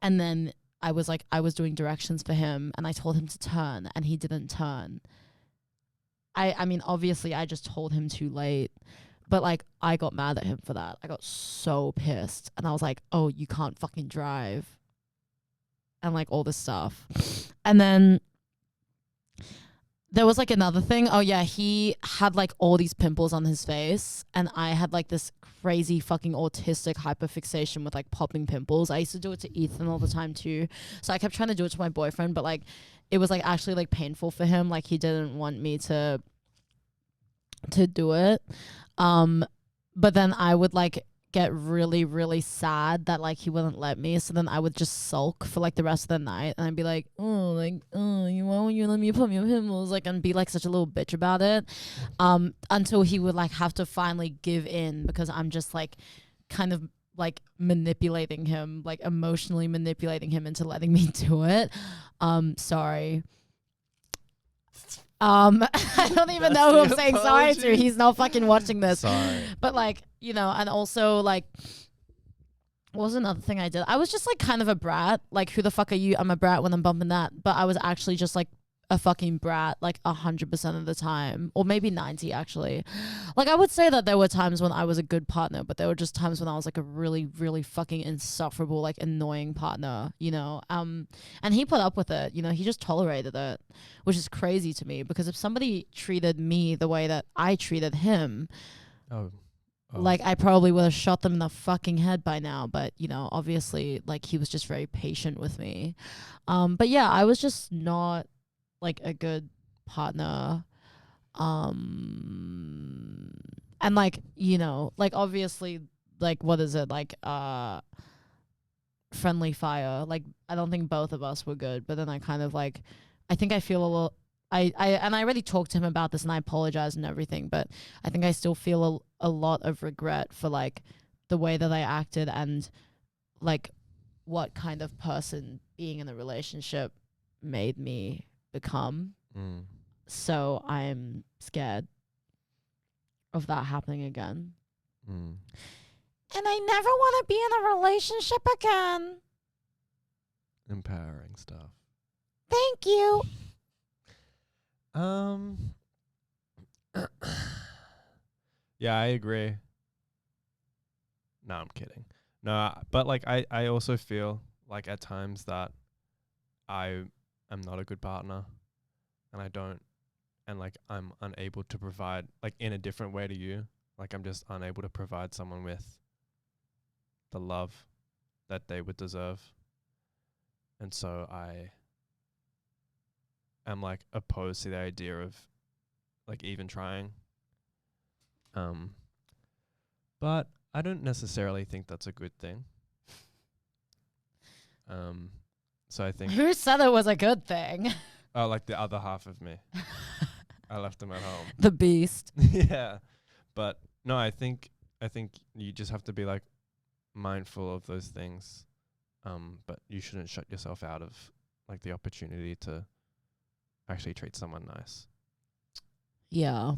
then I was doing directions for him and I told him to turn and he didn't turn. I mean, obviously I just told him too late, but like I got mad at him for that. I got so pissed and I was like, oh, you can't fucking drive. And like all this stuff. And then there was like another thing. Oh yeah, he had like all these pimples on his face and I had like this crazy fucking autistic hyperfixation with like popping pimples. I used to do it to Ethan all the time too. So I kept trying to do it to my boyfriend, but like it was like actually like painful for him. Like he didn't want me to do it. But then I would like get really, really sad that like he wouldn't let me. So then I would just sulk for like the rest of the night and I'd be like, oh, like, oh, why won't you let me put your pimples? Like, and be like such a little bitch about it. Until he would like have to finally give in because I'm just like kind of like manipulating him, like emotionally manipulating him into letting me do it. Sorry. I don't even know who I'm saying sorry to. He's not fucking watching this. Sorry. But like, you know, and also like, what was another thing I did? I was just like kind of a brat. Like, who the fuck are you? I'm a brat when I'm bumping that. But I was actually just like a fucking brat like 100% of the time, or maybe 90 actually. Like I would say that there were times when I was a good partner, but there were just times when I was like a really, really fucking insufferable, like annoying partner, you know. And he put up with it, you know, he just tolerated it, which is crazy to me because if somebody treated me the way that I treated him, like I probably would have shot them in the fucking head by now. But you know, obviously like he was just very patient with me. But yeah, I was just not like a good partner. And like, you know, like obviously like what is it, like friendly fire. Like I don't think both of us were good, but then I kind of like I think I feel a little I already talked to him about this and I apologize and everything, but I think I still feel a lot of regret for like the way that I acted and like what kind of person being in a relationship made me become. So I'm scared of that happening again. And I never want to be in a relationship again. Empowering stuff. Thank you. Yeah, I agree. No, I'm kidding. No, but like I also feel like at times that I am not a good partner and like I'm unable to provide like in a different way to you. Like I'm just unable to provide someone with the love that they would deserve. And so I am like opposed to the idea of like even trying. But I don't necessarily think that's a good thing. So I think Who said it was a good thing? oh, like the other half of me. I left him at home. The beast. Yeah. But no, I think you just have to be like mindful of those things. But you shouldn't shut yourself out of like the opportunity to actually treat someone nice. Yeah.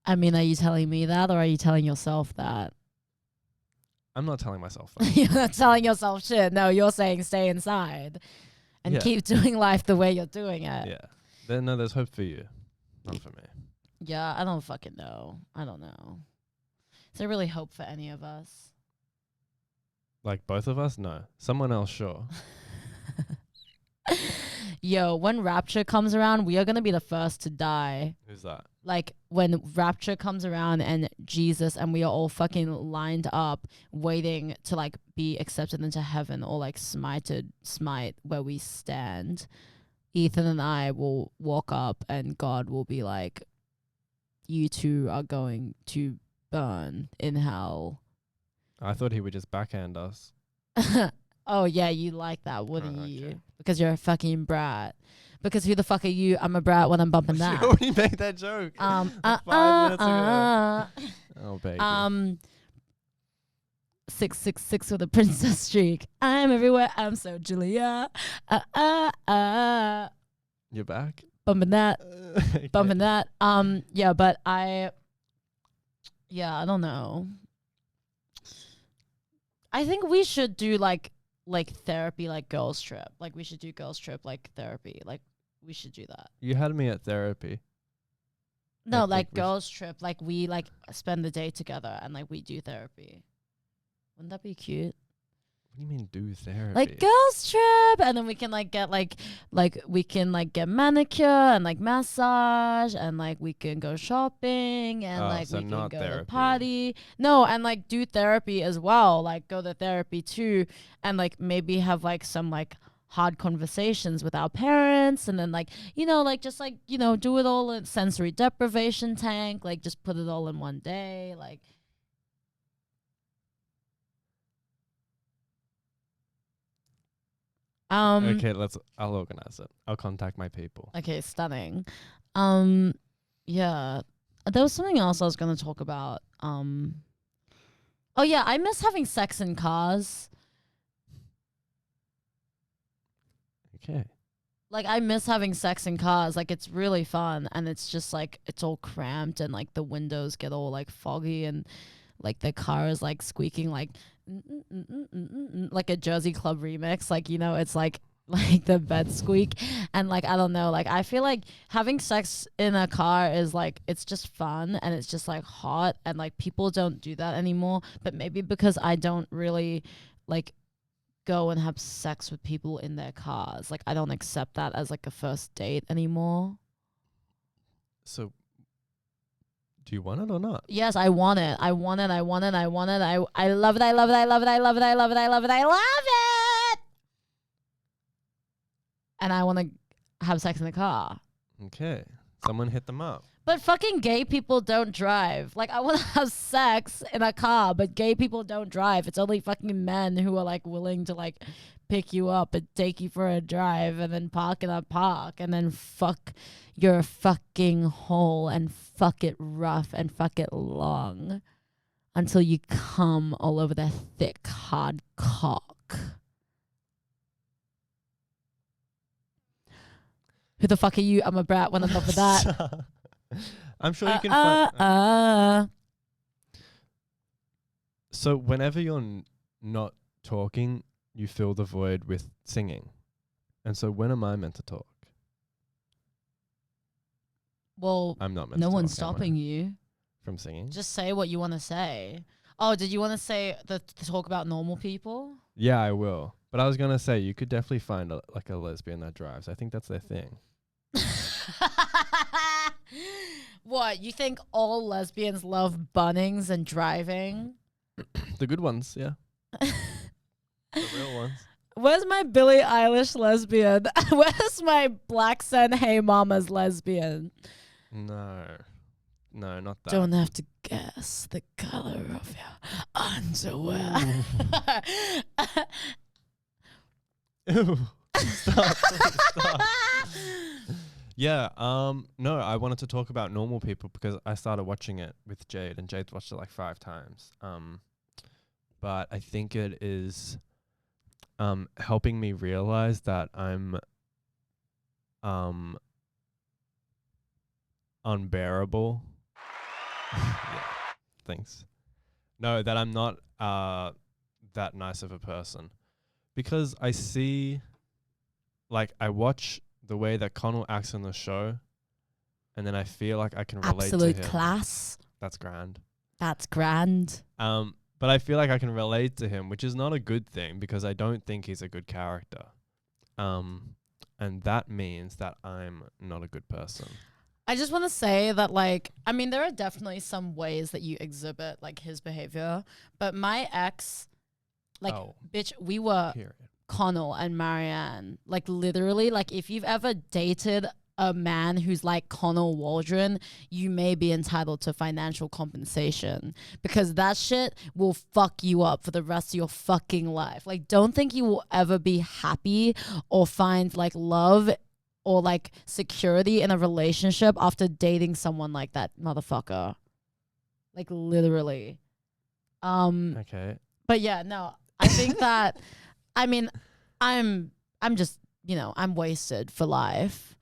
I mean, are you telling me that or are you telling yourself that? I'm not telling myself that. You're not telling yourself shit. No, you're saying stay inside and keep doing life the way you're doing it. Yeah. There's hope for you, not for me. Yeah, I don't fucking know. I don't know. Is there really hope for any of us? Like both of us? No. Someone else, sure. Yo, when Rapture comes around, we are going to be the first to die. Who's that? Like when Rapture comes around and Jesus and we are all fucking lined up waiting to like be accepted into heaven or like smite where we stand, Ethan and I will walk up and God will be like, you two are going to burn in hell. I thought he would just backhand us. Oh yeah, you like that, wouldn't Oh, you? okay. Because you're a fucking brat. Because who the fuck are you? I'm a brat when I'm bumping that. You already made that joke. 5 minutes ago. Oh, baby. 666 with a princess streak. I'm everywhere. I'm so Julia. You're back? Bumping that. Okay. Bumping that. Yeah, but I don't know. I think we should do like like therapy, like girls trip. Like we should do girls trip, like therapy. Like we should do that. You had me at therapy. No, think like we sh- girls trip. Like we like spend the day together and like we do therapy. Wouldn't that be cute? What do you mean do therapy? Like girls trip, and then we can like get like we can like get manicure and like massage, and like we can go shopping, and Oh, like so we can not go to therapy. party. No, and like do therapy as well. Like go to therapy too, and like maybe have like some like hard conversations with our parents, and then like like just like do it all in sensory deprivation tank. Like just put it all in one day. Like. Okay, I'll organize it. I'll contact my people. Okay, stunning. Yeah. There was something else I was gonna talk about. Oh yeah, I miss having sex in cars. Okay. Like I miss having sex in cars. Like it's really fun, and it's just like it's all cramped, and like the windows get all like foggy, and like the car is like squeaking like like a Jersey Club remix. Like it's like the bed squeak, and like I don't know. Like I feel like having sex in a car is like it's just fun, and it's just like hot, and like people don't do that anymore. But maybe because I don't really like go and have sex with people in their cars. Like I don't accept that as like a first date anymore. So, do you want it or not? Yes, I want it. I want it. I want it. I want it. I love it. I love it. I love it. I love it. I love it. I love it. I love it. And I want to have sex in the car. Okay. Someone hit them up. But fucking gay people don't drive. Like I want to have sex in a car, but gay people don't drive. It's only fucking men who are like willing to like pick you up and take you for a drive and then park in a park and then fuck your fucking hole and fuck it rough and fuck it long until you come all over their thick, hard cock. Who the fuck are you? I'm a brat when I'm not for that. I'm sure you can find. So whenever you're not talking, you fill the void with singing. And so when am I meant to talk? Well, I'm not meant no to one's talk, am I? stopping you. From singing? Just say what you want to say. Oh, did you want to say the talk about normal people? Yeah, I will. But I was going to say, you could definitely find like a lesbian that drives. I think that's their thing. What, you think all lesbians love Bunnings and driving? The good ones, yeah. The real ones. Where's my Billie Eilish lesbian? Where's my Black Sun Hey Mama's lesbian? No, not that. Don't have to guess the color of your underwear. Ew. Stop. Stop. Yeah, no, I wanted to talk about normal people because I started watching it with Jade, and Jade's watched it like 5 times. But I think it is helping me realize that I'm unbearable. Yeah, thanks. No, that I'm not that nice of a person. Because I see, like, I watch the way that Connell acts in the show, and then I feel like I can relate Absolute to him. class. That's grand. That's grand. But I feel like I can relate to him, which is not a good thing because I don't think he's a good character. And that means that I'm not a good person. I just want to say that, like, I mean, there are definitely some ways that you exhibit, like, his behavior. But my ex, like, bitch, we were Period. Connell and Marianne. Like, literally, like, if you've ever dated a man who's like Connell Waldron, you may be entitled to financial compensation because that shit will fuck you up for the rest of your fucking life. Like, don't think you will ever be happy or find, like, love or like security in a relationship after dating someone like that motherfucker. Like, literally. Okay. But yeah, no, I think that, I mean, I'm just, I'm wasted for life.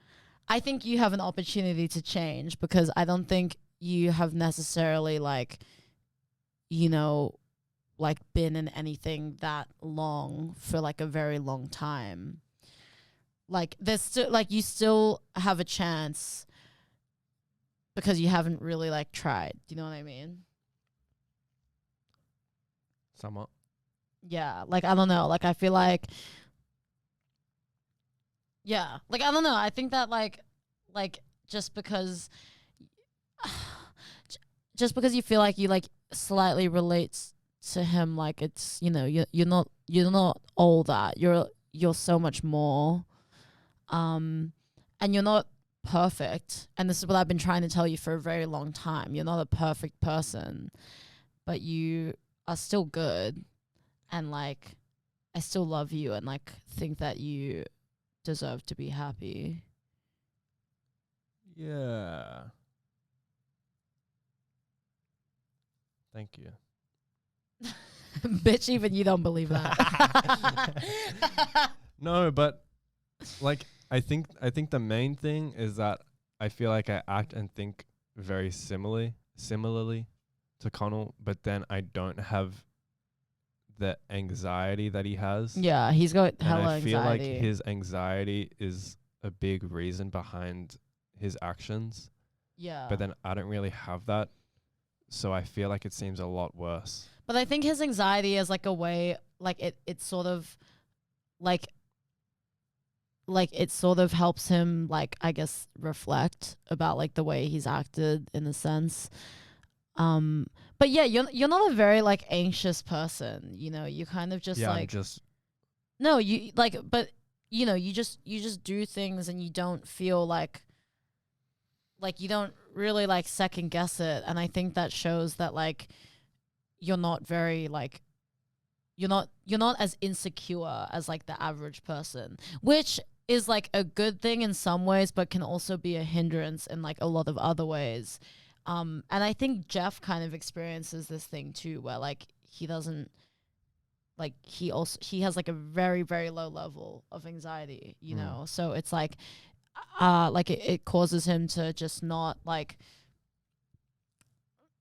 I think you have an opportunity to change because I don't think you have necessarily, like, like been in anything that long for like a very long time. Like there's still like you still have a chance because you haven't really like tried. Do you know what I mean? Somewhat. Yeah, like I don't know. Like I feel like yeah, like I don't know. I think that like just because just because you feel like you like slightly relates to him, like it's you're not all that. You're so much more. And you're not perfect. And this is what I've been trying to tell you for a very long time. You're not a perfect person, but you are still good. And like, I still love you and like think that you deserve to be happy. Yeah. Thank you. Bitch, even you don't believe that. No, but like I think the main thing is that I feel like I act and think very similarly to Connell, but then I don't have the anxiety that he has. Yeah, he's got And hella I feel anxiety. like his anxiety is a big reason behind his actions, yeah. but then I don't really have that. So I feel like it seems a lot worse. But I think his anxiety is like a way, like it sort of, like it sort of helps him, like I guess, reflect about like the way he's acted in a sense. But yeah, you're not a very like anxious person. You know, you kind of just Yeah, I'm like just no, you like, but you know, you just do things and you don't feel like you don't really like second guess it. And I think that shows that like you're not very like you're not as insecure as like the average person, which is like a good thing in some ways but can also be a hindrance in like a lot of other ways. And I think Jeff kind of experiences this thing too, where like he doesn't like he has like a very very low level of anxiety, you know. So it's like it causes him to just not like,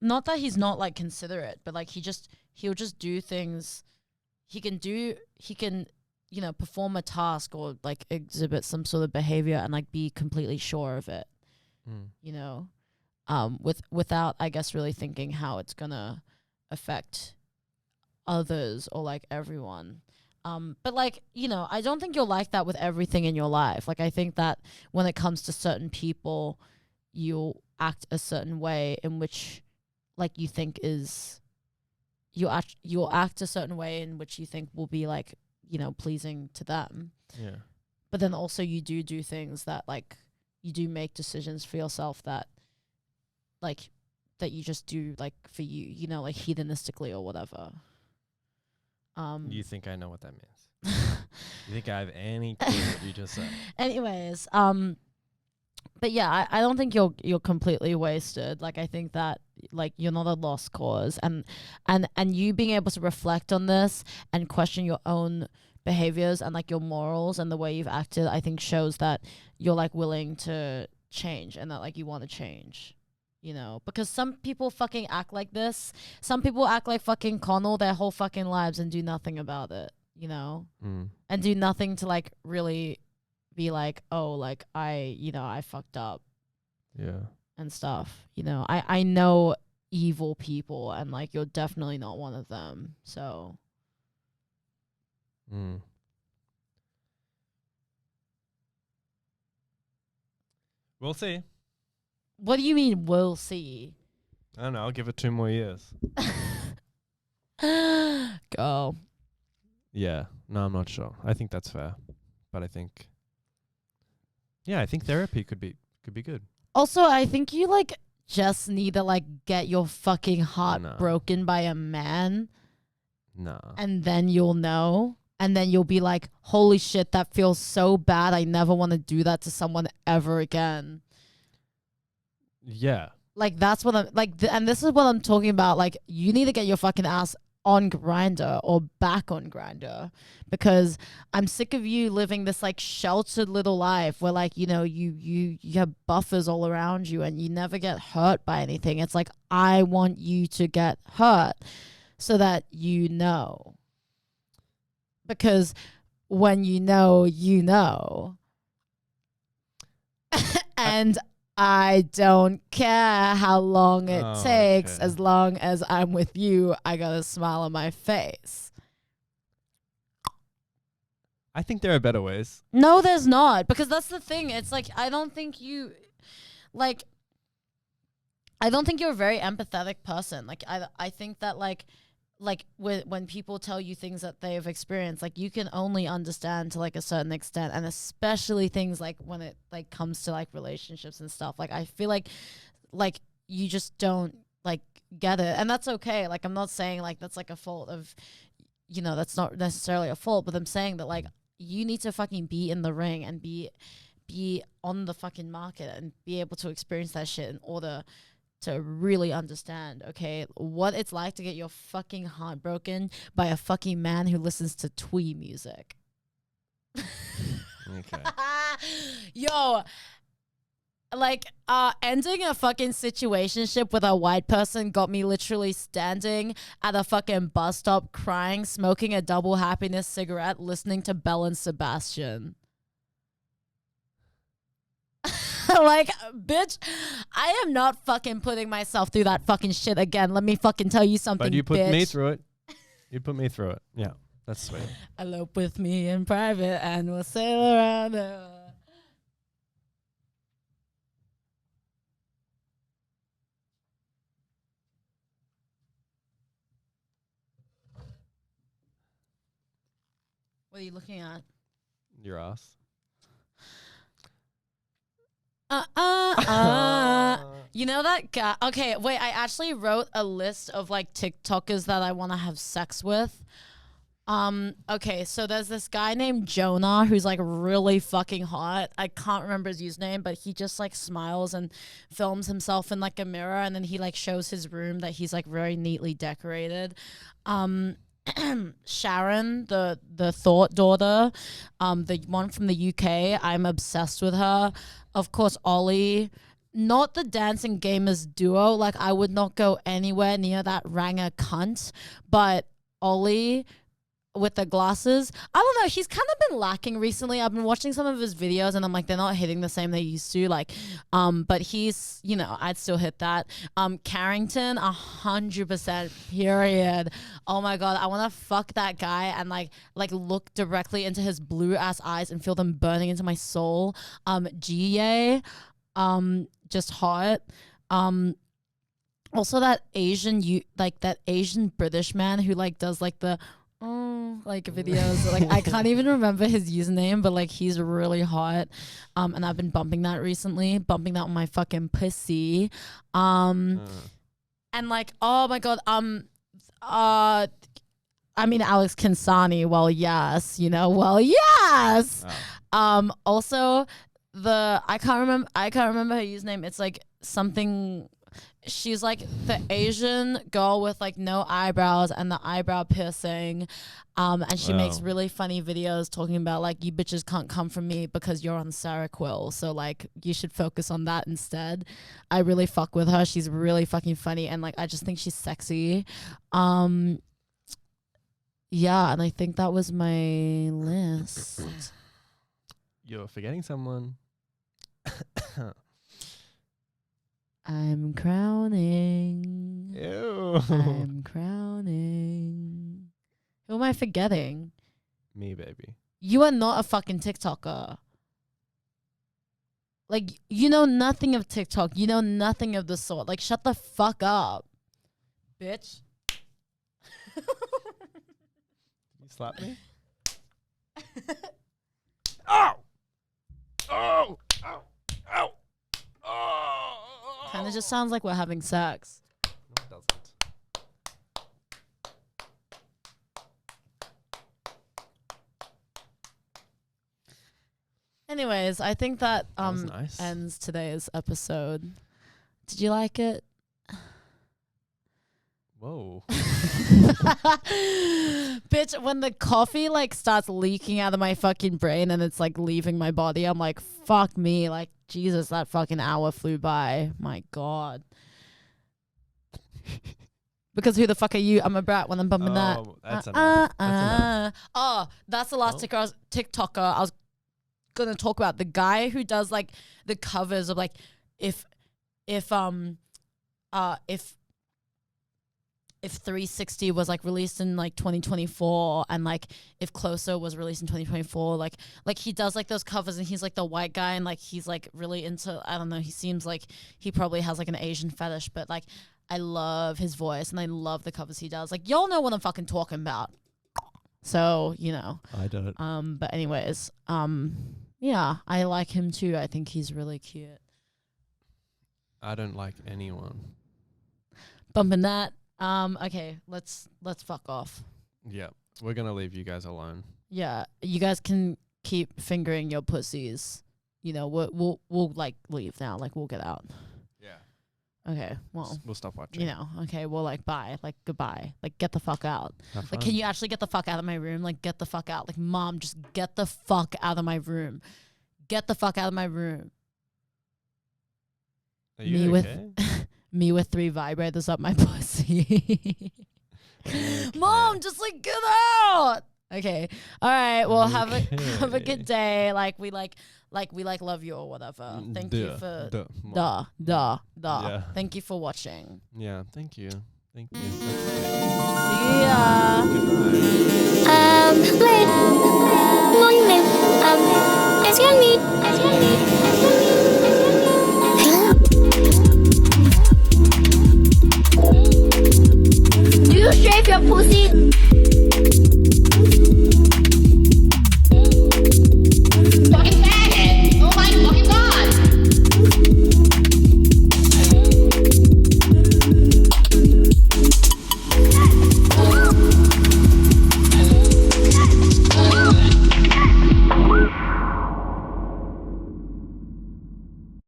not that he's not like considerate, but like he'll just do things. He can you know, perform a task or like exhibit some sort of behavior and like be completely sure of it, you know, without I guess really thinking how it's gonna affect others or like everyone. But like, you know, I don't think you're like that with everything in your life. Like I think that when it comes to certain people, you'll act a certain way in which like you think is you'll act a certain way in which you think will be like, you know, pleasing to them. yeah. But then also you do things that like you do make decisions for yourself that like that you just do like for you, you know, like hedonistically or whatever. You think I know what that means? You think I have any clue what you just said? Anyways, but yeah, I don't think you're completely wasted. Like I think that like you're not a lost cause, and you being able to reflect on this and question your own behaviors and like your morals and the way you've acted, I think shows that you're like willing to change and that like you want to change. You know, because some people fucking act like this. Some people act like fucking Connell their whole fucking lives and do nothing about it, you know? And do nothing to like really be like, oh, like I fucked up. Yeah. And stuff, you know. I know evil people and like you're definitely not one of them. So We'll see. what do you mean we'll see? I don't know. I'll give it 2 more years. Go. Yeah. No, I'm not sure. I think that's fair. But I think therapy could be good. Also, I think you like just need to like get your fucking heart No. broken by a man. No. And then you'll know. And then you'll be like, holy shit, that feels so bad. I never want to do that to someone ever again. Yeah. Like, that's what I'm like. And this is what I'm talking about. Like, you need to get your fucking ass on Grindr or back on Grindr, because I'm sick of you living this like sheltered little life where like, you know, you have buffers all around you and you never get hurt by anything. It's like, I want you to get hurt. so that you know. Because when you know, you know. And I don't care how long it takes, Okay. as long as I'm with you, I got a smile on my face. I think there are better ways. No, there's not. Because that's the thing. It's like, I don't think you're a very empathetic person. Like, I think that when people tell you things that they've experienced, like, you can only understand to like a certain extent, and especially things like when it like comes to like relationships and stuff. Like, I feel like you just don't like get it, and that's okay. Like, I'm not saying like that's like a fault of, that's not necessarily a fault, but I'm saying that like you need to fucking be in the ring and be on the fucking market and be able to experience that shit in order to really understand, okay, what it's like to get your fucking heart broken by a fucking man who listens to twee music. Okay. Yo, like, ending a fucking situationship with a white person got me literally standing at a fucking bus stop crying, smoking a double happiness cigarette, listening to Belle and Sebastian. Like, bitch, I am not fucking putting myself through that fucking shit again. Let me fucking tell you something, But you put bitch. me through it. You put me through it. Yeah, that's sweet. Elope with me in private and we'll sail around the... What are you looking at? Your ass. You know that guy? Okay, wait, I actually wrote a list of like TikTokers that I want to have sex with. Okay, so there's this guy named Jonah who's like really fucking hot. I can't remember his username, but he just like smiles and films himself in like a mirror, and then he like shows his room that he's like very neatly decorated. Sharon, the Thought daughter, the one from the UK, I'm obsessed with her. Of course, Ollie, not the dancing gamers duo. Like, I would not go anywhere near that ranger cunt, but Ollie with the glasses, I don't know, he's kind of been lacking recently. I've been watching some of his videos and I'm like, they're not hitting the same they used to, like, but he's, I'd still hit that. Carrington, 100%, period. Oh my god, I want to fuck that guy and like look directly into his blue ass eyes and feel them burning into my soul. GA, just hot. Also that Asian British man who like does like the like videos. Like, I can't even remember his username, but like he's really hot. And I've been bumping that recently, bumping that on my fucking pussy. And like, oh my god, I mean Alex Kinsani, well yes. Also I can't remember her username. It's like something. She's like the Asian girl with like no eyebrows and the eyebrow piercing. And she makes really funny videos talking about like, you bitches can't come from me because you're on Seroquel. So like, you should focus on that instead. I really fuck with her. She's really fucking funny. And like, I just think she's sexy. Yeah. And I think that was my list. You're forgetting someone. I'm crowning. Ew. I'm crowning. Who am I forgetting? Me, baby. You are not a fucking TikToker. Like, you know nothing of TikTok. You know nothing of the sort. Like, shut the fuck up, bitch. You slap me? Ow! Oh! Ow! Ow! Oh! Kind of just sounds like we're having sex. No, it doesn't. Anyways, I think that was nice. ends today's episode. Did you like it? Whoa. Bitch, when the coffee like starts leaking out of my fucking brain and it's like leaving my body, I'm like, fuck me. Like, Jesus, that fucking hour flew by. My God. Because who the fuck are you? I'm a brat when I'm bumping that. Oh, that's enough. That's enough. Oh, that's the last TikToker I was gonna talk about. The guy who does like the covers of like if 360 was like released in like 2024 and like if Closer was released in 2024, like he does like those covers and he's like the white guy and like he's like really into, I don't know, he seems like he probably has like an Asian fetish, but like I love his voice and I love the covers he does. Like y'all know what I'm fucking talking about. So, you know. I don't. But anyways, yeah, I like him too. I think he's really cute. I don't like anyone. Bumping that. Okay, let's fuck off. Yeah, we're gonna leave you guys alone. Yeah, you guys can keep fingering your pussies. You know, we'll like leave now. Like we'll get out. Yeah. Okay. Well, We'll stop watching. you know. Okay. Well, like bye. Like goodbye. Like get the fuck out. Have Like, fun. can you actually get the fuck out of my room? Like get the fuck out. Like mom, just get the fuck out of my room. Get the fuck out of my room. Are me you with- okay? Me with 3 vibrators up my pussy. Mom, just like get out. Okay. All right. Well, have a Okay. good day. Like we love you or whatever. Thank you for Yeah. Thank you for watching. Yeah, thank you. Thank you. See ya. Goodbye. Wait, morning, it's your me,